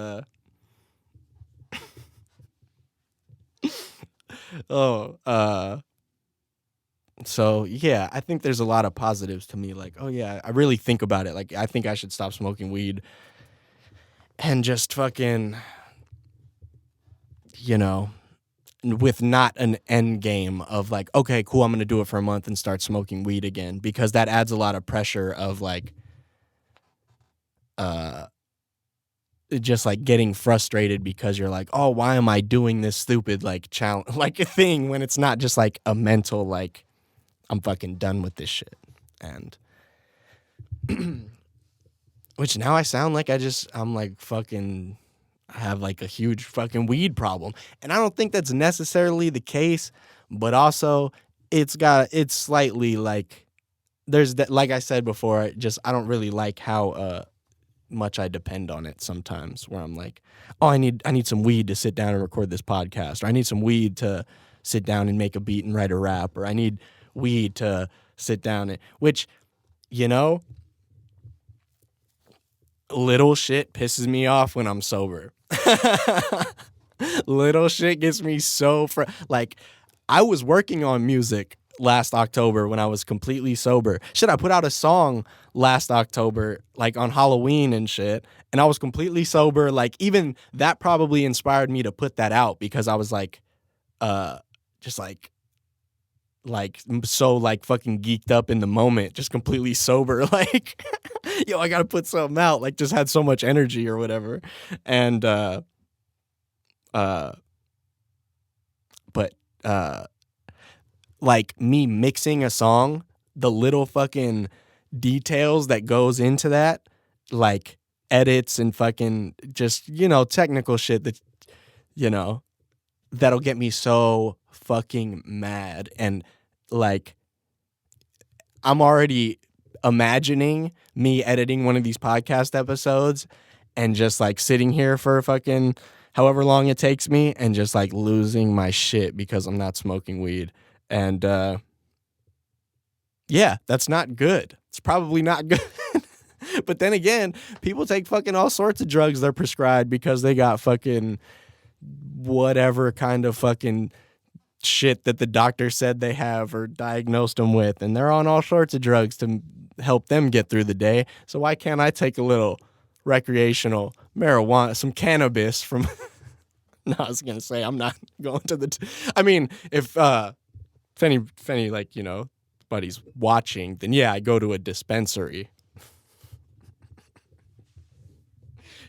so yeah, I think there's a lot of positives to me. Like, oh yeah, I really think about it. Like, I think I should stop smoking weed and just fucking, you know, with not an end game of like, okay, cool, I'm going to do it for a month and start smoking weed again, because that adds a lot of pressure of like, just like getting frustrated because you're like, oh, why am I doing this stupid like challenge, like a thing, when it's not just like a mental, like, I'm fucking done with this shit. And which now I sound like I'm like fucking, I have like a huge fucking weed problem. And I don't think that's necessarily the case, but also it's slightly like, there's that, like I said before, I don't really like how much I depend on it sometimes, where I'm like, oh, I need some weed to sit down and record this podcast, or I need some weed to sit down and make a beat and write a rap, or I need weed to sit down and, which, you know, little shit pisses me off when I'm sober. Little shit gets me so like, I was working on music last October when I was completely sober. Shit, I put out a song last October, like on Halloween and shit, and I was completely sober. Like, even that probably inspired me to put that out, because I was like, just like so like fucking geeked up in the moment, just completely sober, like, yo, I gotta put something out, like, just had so much energy or whatever. And like, me mixing a song, the little fucking details that goes into that, like edits and fucking just, you know, technical shit that, you know, that'll get me so fucking mad. And like, I'm already imagining me editing one of these podcast episodes and just like sitting here for fucking however long it takes me and just like losing my shit because I'm not smoking weed. And yeah, that's not good. It's probably not good. But then again, people take fucking all sorts of drugs they're prescribed because they got fucking whatever kind of fucking shit that the doctor said they have or diagnosed them with, and they're on all sorts of drugs to help them get through the day. So why can't I take a little recreational marijuana, some cannabis from no, I was gonna say, I'm not going to the I mean, if any like, you know, buddy's watching, then yeah, I go to a dispensary.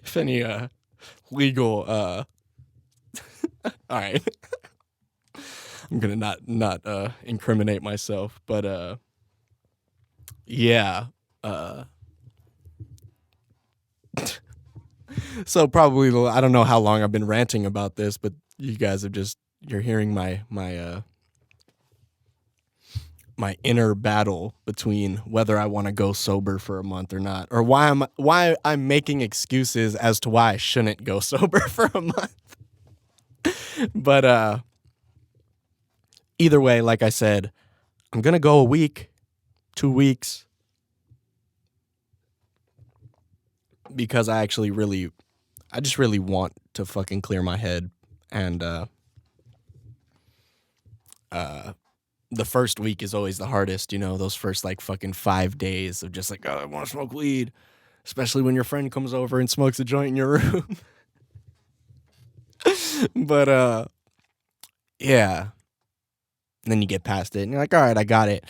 If any legal all right. I'm gonna not incriminate myself, but yeah. So probably, I don't know how long I've been ranting about this, but you guys have you're hearing my inner battle between whether I want to go sober for a month or not, or why I'm making excuses as to why I shouldn't go sober for a month. But either way, like I said, I'm gonna go a week, 2 weeks, because I just really want to fucking clear my head. And the first week is always the hardest, those first like fucking 5 days of just like, oh, I want to smoke weed, especially when your friend comes over and smokes a joint in your room. But yeah. And then you get past it and you're like, all right, I got it.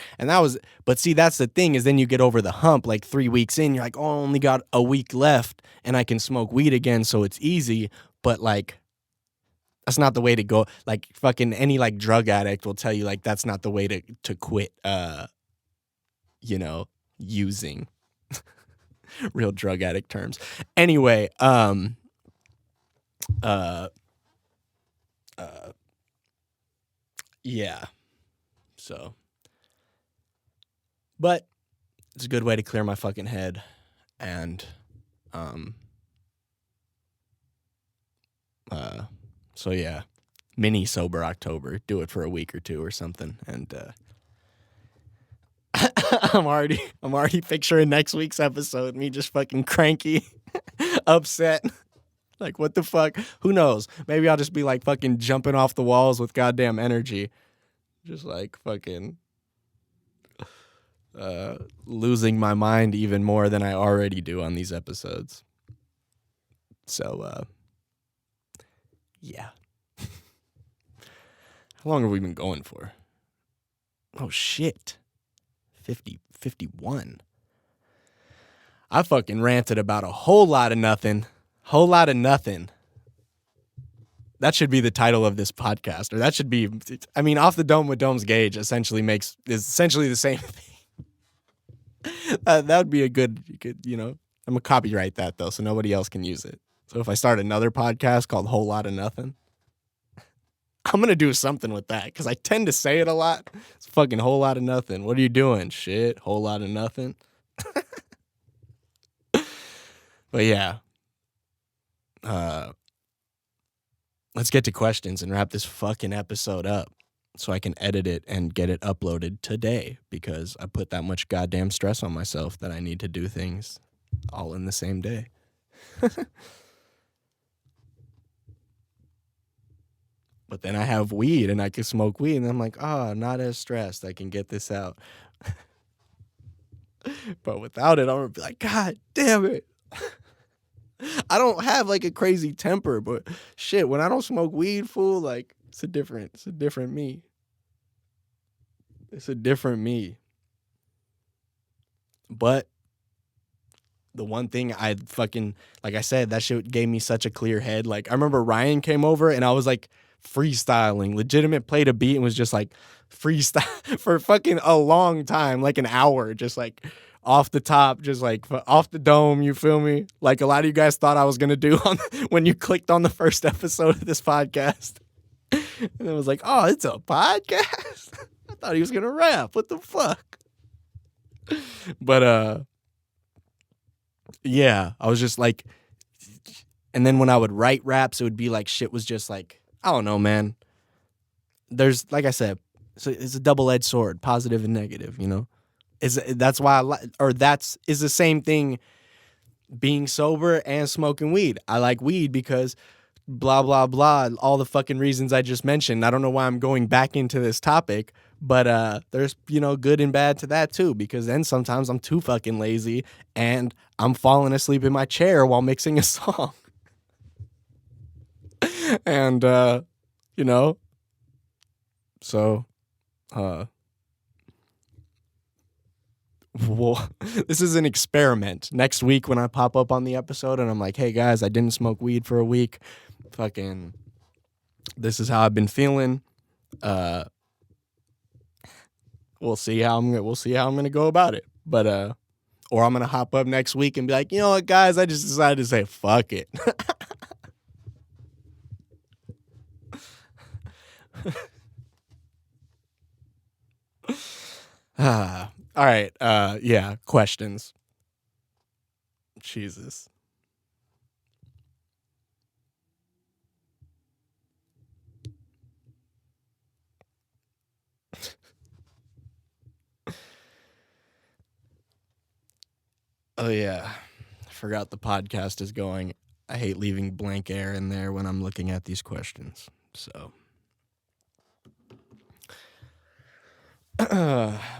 But see, that's the thing is then you get over the hump like 3 weeks in, you're like, oh, I only got a week left and I can smoke weed again, so it's easy. But like, that's not the way to go. Like fucking any like drug addict will tell you like that's not the way to quit using real drug addict terms. Anyway, yeah. So, but it's a good way to clear my fucking head and so yeah, mini sober October. Do it for a week or two or something, and I'm already picturing next week's episode. Me just fucking cranky, upset. Like what the fuck? Who knows? Maybe I'll just be like fucking jumping off the walls with goddamn energy, just like fucking losing my mind even more than I already do on these episodes. So yeah. How long have we been going for? Oh, shit. 51. I fucking ranted about a whole lot of nothing. Whole lot of nothing. That should be the title of this podcast. Or that should be, I mean, Off the Dome with Dome's Gage is essentially the same thing. That would be a good, I'm going to copyright that, though, so nobody else can use it. So if I start another podcast called Whole Lot of Nothing, I'm going to do something with that because I tend to say it a lot. It's fucking whole lot of nothing. What are you doing? Shit, whole lot of nothing. But yeah. Let's get to questions and wrap this fucking episode up so I can edit it and get it uploaded today because I put that much goddamn stress on myself that I need to do things all in the same day. But then I have weed and I can smoke weed and I'm like, oh, not as stressed. I can get this out. But without it, I'm going to be like, God damn it. I don't have like a crazy temper, but shit, when I don't smoke weed, fool, like it's a different me. It's a different me. But the one thing I fucking, like I said, that shit gave me such a clear head. Like I remember Ryan came over and I was like, freestyling, legitimate, played a beat and was just like freestyle for fucking a long time, like an hour, just like off the top, just like off the dome, you feel me? Like a lot of you guys thought I was gonna do when you clicked on the first episode of this podcast. And it was like, oh, it's a podcast? I thought he was gonna rap. What the fuck? But yeah, I was just like, and then when I would write raps, it would be like shit was just like, I don't know, man. There's, like I said, so it's a double-edged sword, positive and negative, That's why is the same thing being sober and smoking weed. I like weed because blah, blah, blah, all the fucking reasons I just mentioned. I don't know why I'm going back into this topic, but there's, good and bad to that too, because then sometimes I'm too fucking lazy and I'm falling asleep in my chair while mixing a song. And, so, well, this is an experiment. Next week when I pop up on the episode and I'm like, hey guys, I didn't smoke weed for a week. Fucking, this is how I've been feeling. We'll see how I'm going to go about it. But, or I'm going to hop up next week and be like, you know what, guys, I just decided to say, fuck it. All right. Yeah. Questions. Jesus. Oh yeah. I forgot the podcast is going. I hate leaving blank air in there when I'm looking at these questions. So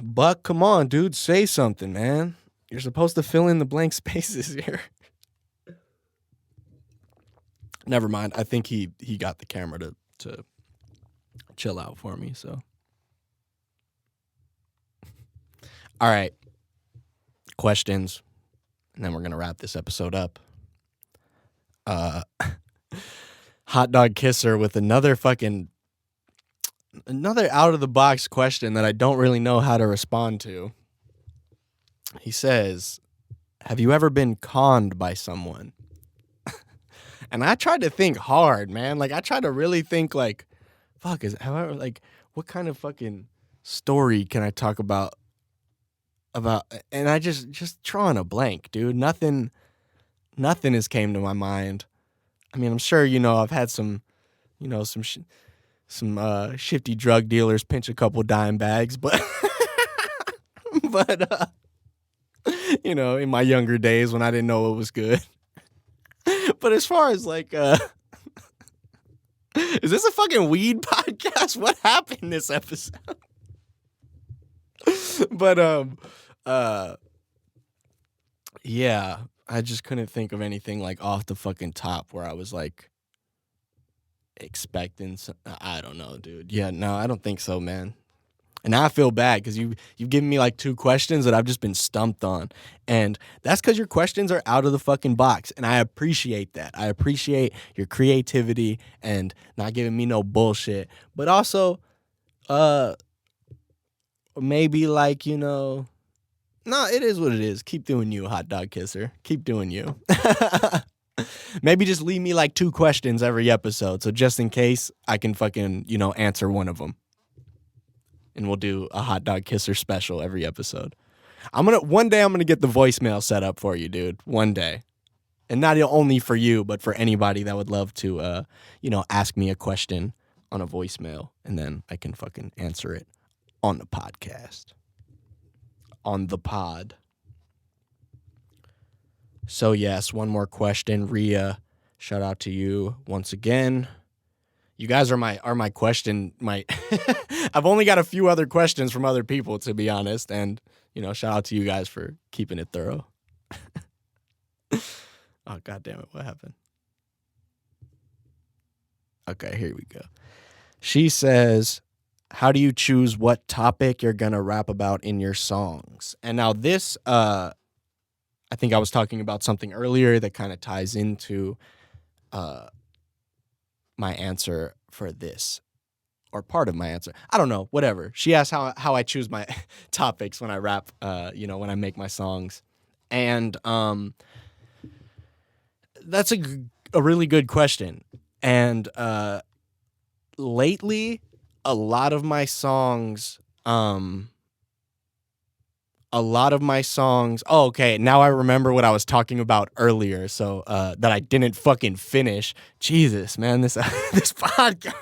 Buck, come on, dude, say something, man. You're supposed to fill in the blank spaces here. Never mind. I think he got the camera to chill out for me, so. All right. Questions. And then we're going to wrap this episode up. Hot Dog Kisser with another out of the box question that I don't really know how to respond to. He says, have you ever been conned by someone? And I tried to think hard, man. Like, I tried to really think, like, fuck, what kind of fucking story can I talk about? And I just drawing a blank, dude. Nothing has came to my mind. I mean, I'm sure, I've had some shifty drug dealers pinch a couple dime bags, but, in my younger days when I didn't know what was good. But as far as like, is this a fucking weed podcast? What happened this episode? But, yeah, I just couldn't think of anything like off the fucking top where I was like expecting I don't know, dude. Yeah, no, I don't think so, man. And now I feel bad because you've given me like 2 questions that I've just been stumped on. And that's because your questions are out of the fucking box. And I appreciate that. I appreciate your creativity and not giving me no bullshit. But also, maybe like, no, it is what it is. Keep doing you, Hot Dog Kisser. Keep doing you. Maybe just leave me like 2 questions every episode. So just in case I can fucking, answer one of them. And we'll do a Hot Dog Kisser special every episode. One day I'm gonna get the voicemail set up for you, dude. One day. And not only for you, but for anybody that would love to, ask me a question on a voicemail. And then I can fucking answer it on the podcast. On the pod. So yes, one more question. Rhea, shout out to you once again. You guys are my question. I've only got a few other questions from other people, to be honest. And, shout out to you guys for keeping it thorough. Oh, God damn it. What happened? Okay, here we go. She says, how do you choose what topic you're going to rap about in your songs? And now this, I think I was talking about something earlier that kind of ties into my answer for this, or part of my answer. I don't know, whatever. She asked how I choose my topics when I rap, when I make my songs. And that's a really good question. And lately, a lot of my songs, oh, okay, now I remember what I was talking about earlier, so that I didn't fucking finish. Jesus, man, this this podcast,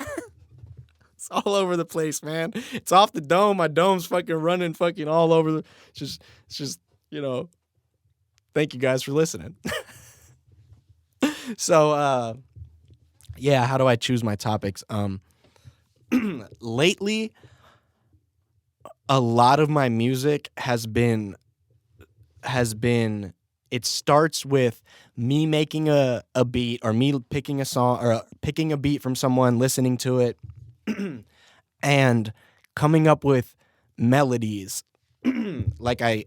it's all over the place, man. It's off the dome. My dome's fucking running fucking all over. It's just, thank you guys for listening. So, yeah, how do I choose my topics? Lately, a lot of my music has been it starts with me making a beat, or me picking a song, or picking a beat from someone, listening to it, and coming up with melodies. like I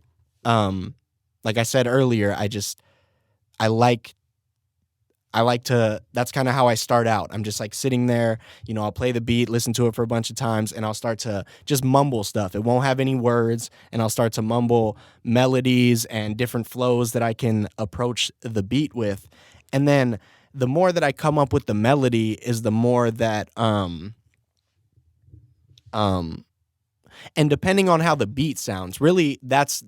said earlier, I like to, that's kind of how I start out. I'm just like sitting there, I'll play the beat, listen to it for a bunch of times, and I'll start to just mumble stuff. It won't have any words, and I'll start to mumble melodies and different flows that I can approach the beat with. And then the more that I come up with the melody is the more that, and depending on how the beat sounds, really that's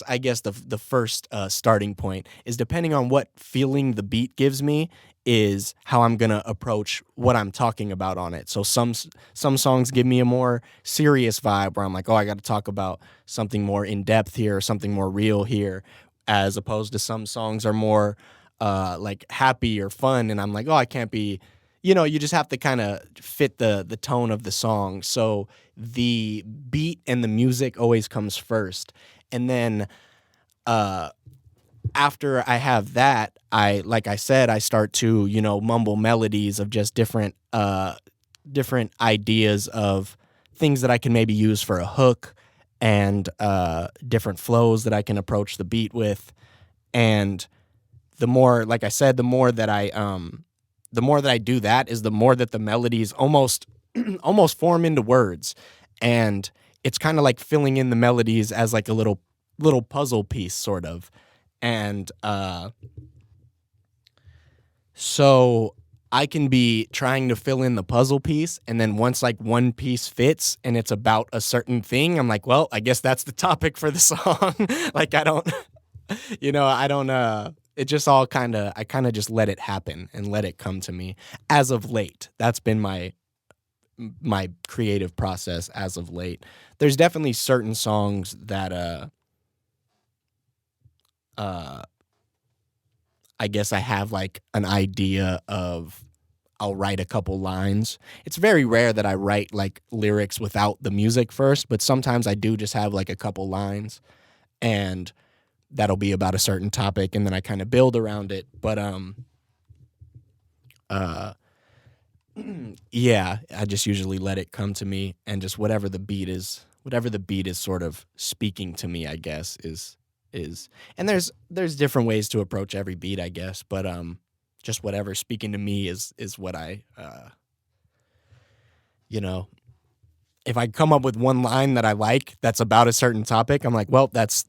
I guess the first starting point is, depending on what feeling the beat gives me is how I'm gonna approach what I'm talking about on it. So some songs give me a more serious vibe where I'm like, oh, I got to talk about something more in depth here, or something more real here, as opposed to some songs are more like happy or fun, and I'm like, oh, I can't be, you just have to kind of fit the tone of the song. So the beat and the music always comes first. And then after I have that, like I said, I start to, mumble melodies of just different ideas of things that I can maybe use for a hook, and different flows that I can approach the beat with. And the more, like I said, the more that I do that, is the more that the melodies almost form into words. And it's kind of like filling in the melodies as like a little puzzle piece, sort of. And so I can be trying to fill in the puzzle piece, and then once like one piece fits and it's about a certain thing, I'm like, well, I guess that's the topic for the song. Like I don't it just all I kind of just let it happen and let it come to me as of late. That's been my creative process as of late. There's definitely certain songs that I guess I have like an idea of. I'll write a couple lines. It's very rare that I write like lyrics without the music first, but sometimes I do just have like a couple lines, and that'll be about a certain topic, and then I kind of build around it. But yeah, I just usually let it come to me, and just whatever the beat is sort of speaking to me, I guess, is and there's different ways to approach every beat, I guess, but just whatever speaking to me is what I if I come up with one line that I like that's about a certain topic, I'm like, well, that's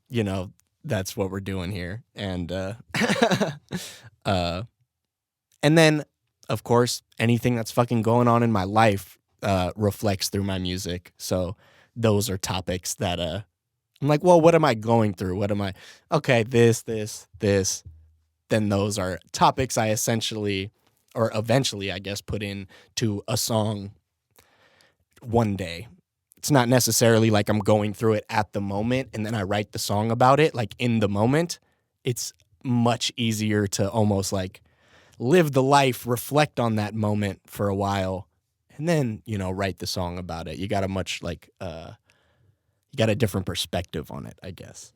what we're doing here. And and then of course anything that's fucking going on in my life reflects through my music. So those are topics that I'm like, well, what am I going through? Okay, this. Then those are topics I essentially, or eventually, I guess, put into a song one day. It's not necessarily like I'm going through it at the moment and then I write the song about it, like in the moment. It's much easier to almost like live the life, reflect on that moment for a while, and then, write the song about it. You got a different perspective on it, I guess.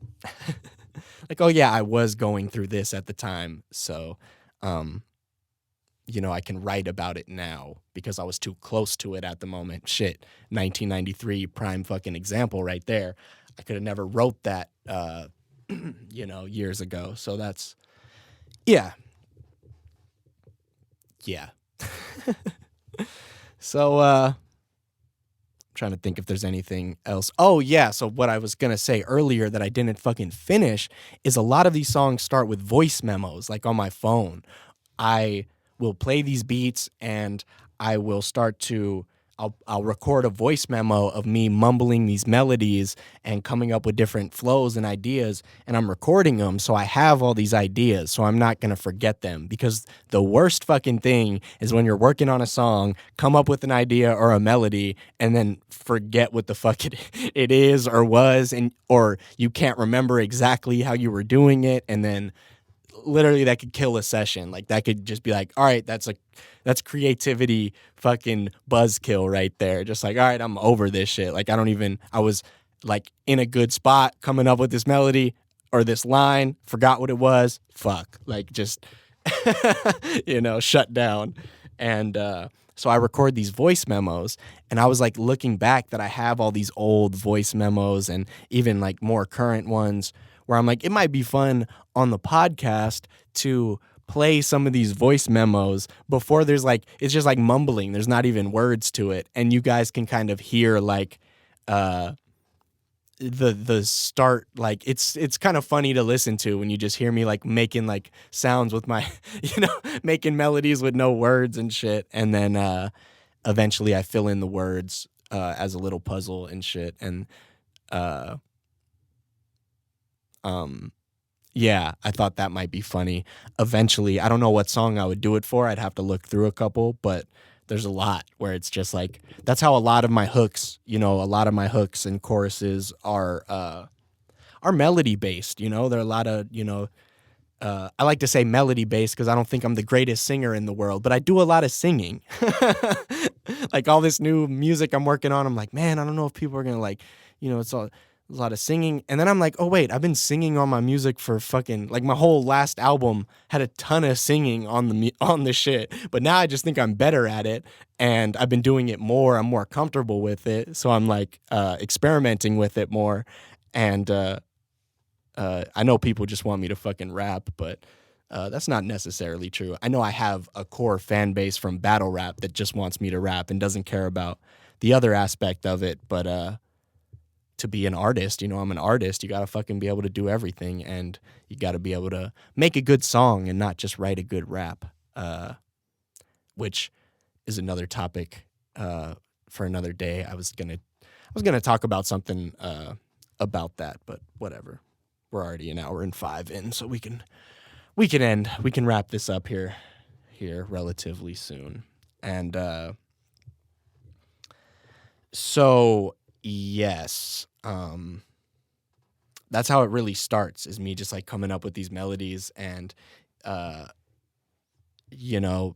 Like, oh yeah, I was going through this at the time, so, I can write about it now because I was too close to it at the moment. Shit, 1993, prime fucking example right there. I could have never wrote that, years ago. So that's, yeah. So, trying to think if there's anything else. Oh yeah, so what I was gonna say earlier that I didn't fucking finish is a lot of these songs start with voice memos, like on my phone. I will play these beats and I will I'll record a voice memo of me mumbling these melodies and coming up with different flows and ideas, and I'm recording them so I have all these ideas so I'm not going to forget them. Because the worst fucking thing is when you're working on a song, come up with an idea or a melody, and then forget what the fuck it is or was, or you can't remember exactly how you were doing it, and then literally that could kill a session. Like that could just be like, all right, that's creativity fucking buzzkill right there. Just like, all right, I'm over this shit. Like I was like in a good spot coming up with this melody or this line, forgot what it was. Fuck. Like just, shut down. And so I record these voice memos, and I was like looking back that I have all these old voice memos and even like more current ones where I'm like, it might be fun on the podcast to play some of these voice memos before there's like, it's just like mumbling. There's not even words to it. And you guys can kind of hear like the start. Like it's kind of funny to listen to when you just hear me like making like sounds with my, making melodies with no words and shit. And then eventually I fill in the words as a little puzzle and shit. And yeah, I thought that might be funny. Eventually, I don't know what song I would do it for. I'd have to look through a couple, but there's a lot where it's just like, that's how a lot of my hooks, and choruses are melody based, there are a lot of, I like to say melody based because I don't think I'm the greatest singer in the world, but I do a lot of singing. Like all this new music I'm working on, I'm like, man, I don't know if people are gonna like, it's a lot of singing. And then I'm like, oh wait, I've been singing on my music for fucking like my whole last album had a ton of singing on the shit. But now I just think I'm better at it, and I've been doing it more. I'm more comfortable with it, so I'm like experimenting with it more. And I know people just want me to fucking rap, but that's not necessarily true. I know I have a core fan base from battle rap that just wants me to rap and doesn't care about the other aspect of it. But to be an artist, I'm an artist. You got to fucking be able to do everything, and you got to be able to make a good song and not just write a good rap, which is another topic for another day. I was gonna talk about something about that, but whatever. We're already an hour and 5 in, so we can wrap this up here relatively soon. And so yes, that's how it really starts, is me just like coming up with these melodies, and you'll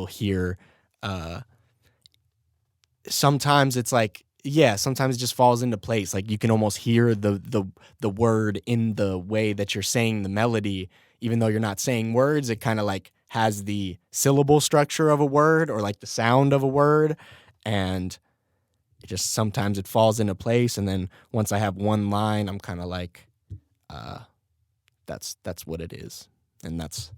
hear sometimes it's like, sometimes it just falls into place. Like you can almost hear the word in the way that you're saying the melody, even though you're not saying words. It kind of like has the syllable structure of a word, or like the sound of a word, and it just sometimes it falls into place. And then once I have one line, I'm kind of like, that's what it is, and that's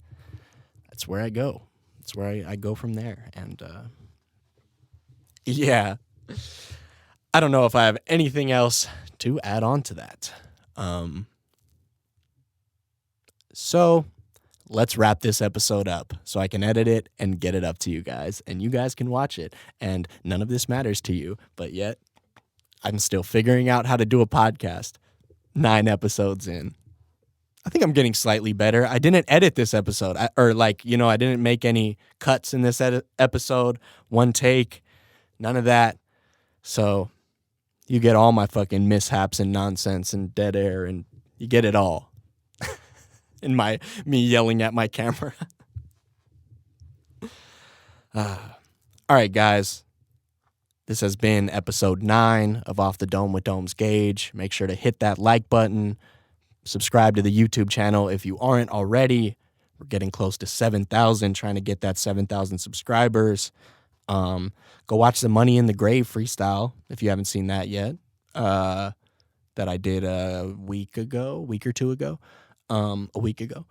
where I go. That's where I go from there. And yeah. I don't know if I have anything else to add on to that. So let's wrap this episode up so I can edit it and get it up to you guys, and you guys can watch it. And none of this matters to you, but yet I'm still figuring out how to do a podcast 9 episodes in. I think I'm getting slightly better. I didn't edit this episode, I didn't make any cuts in this episode. One take, none of that. So you get all my fucking mishaps and nonsense and dead air, and you get it all. In me yelling at my camera. All right, guys. This has been episode 9 of Off the Dome with Dome's Gauge. Make sure to hit that like button. Subscribe to the YouTube channel if you aren't already. We're getting close to 7,000, trying to get that 7,000 subscribers. Go watch the Money in the Grave freestyle if you haven't seen that yet. That I did a week or 2 ago. A week ago.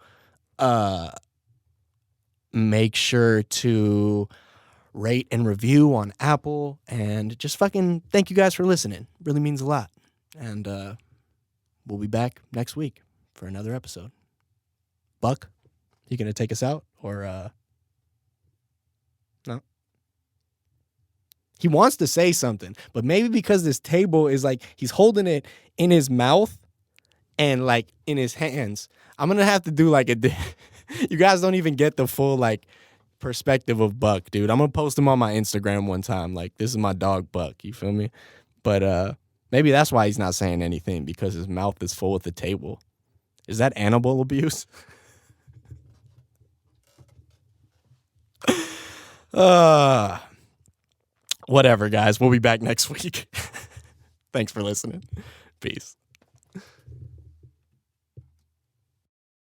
Make sure to rate and review on Apple, and just fucking thank you guys for listening. Really means a lot. And we'll be back next week for another episode. Buck, you gonna take us out, or no? He wants to say something, but maybe because this table is like he's holding it in his mouth and like in his hands, I'm gonna have to do like you guys don't even get the full like perspective of Buck, dude. I'm gonna post him on my Instagram one time. Like, this is my dog Buck, you feel me? But maybe that's why he's not saying anything, because his mouth is full with the table. Is that animal abuse? Whatever, guys. We'll be back next week. Thanks for listening. Peace.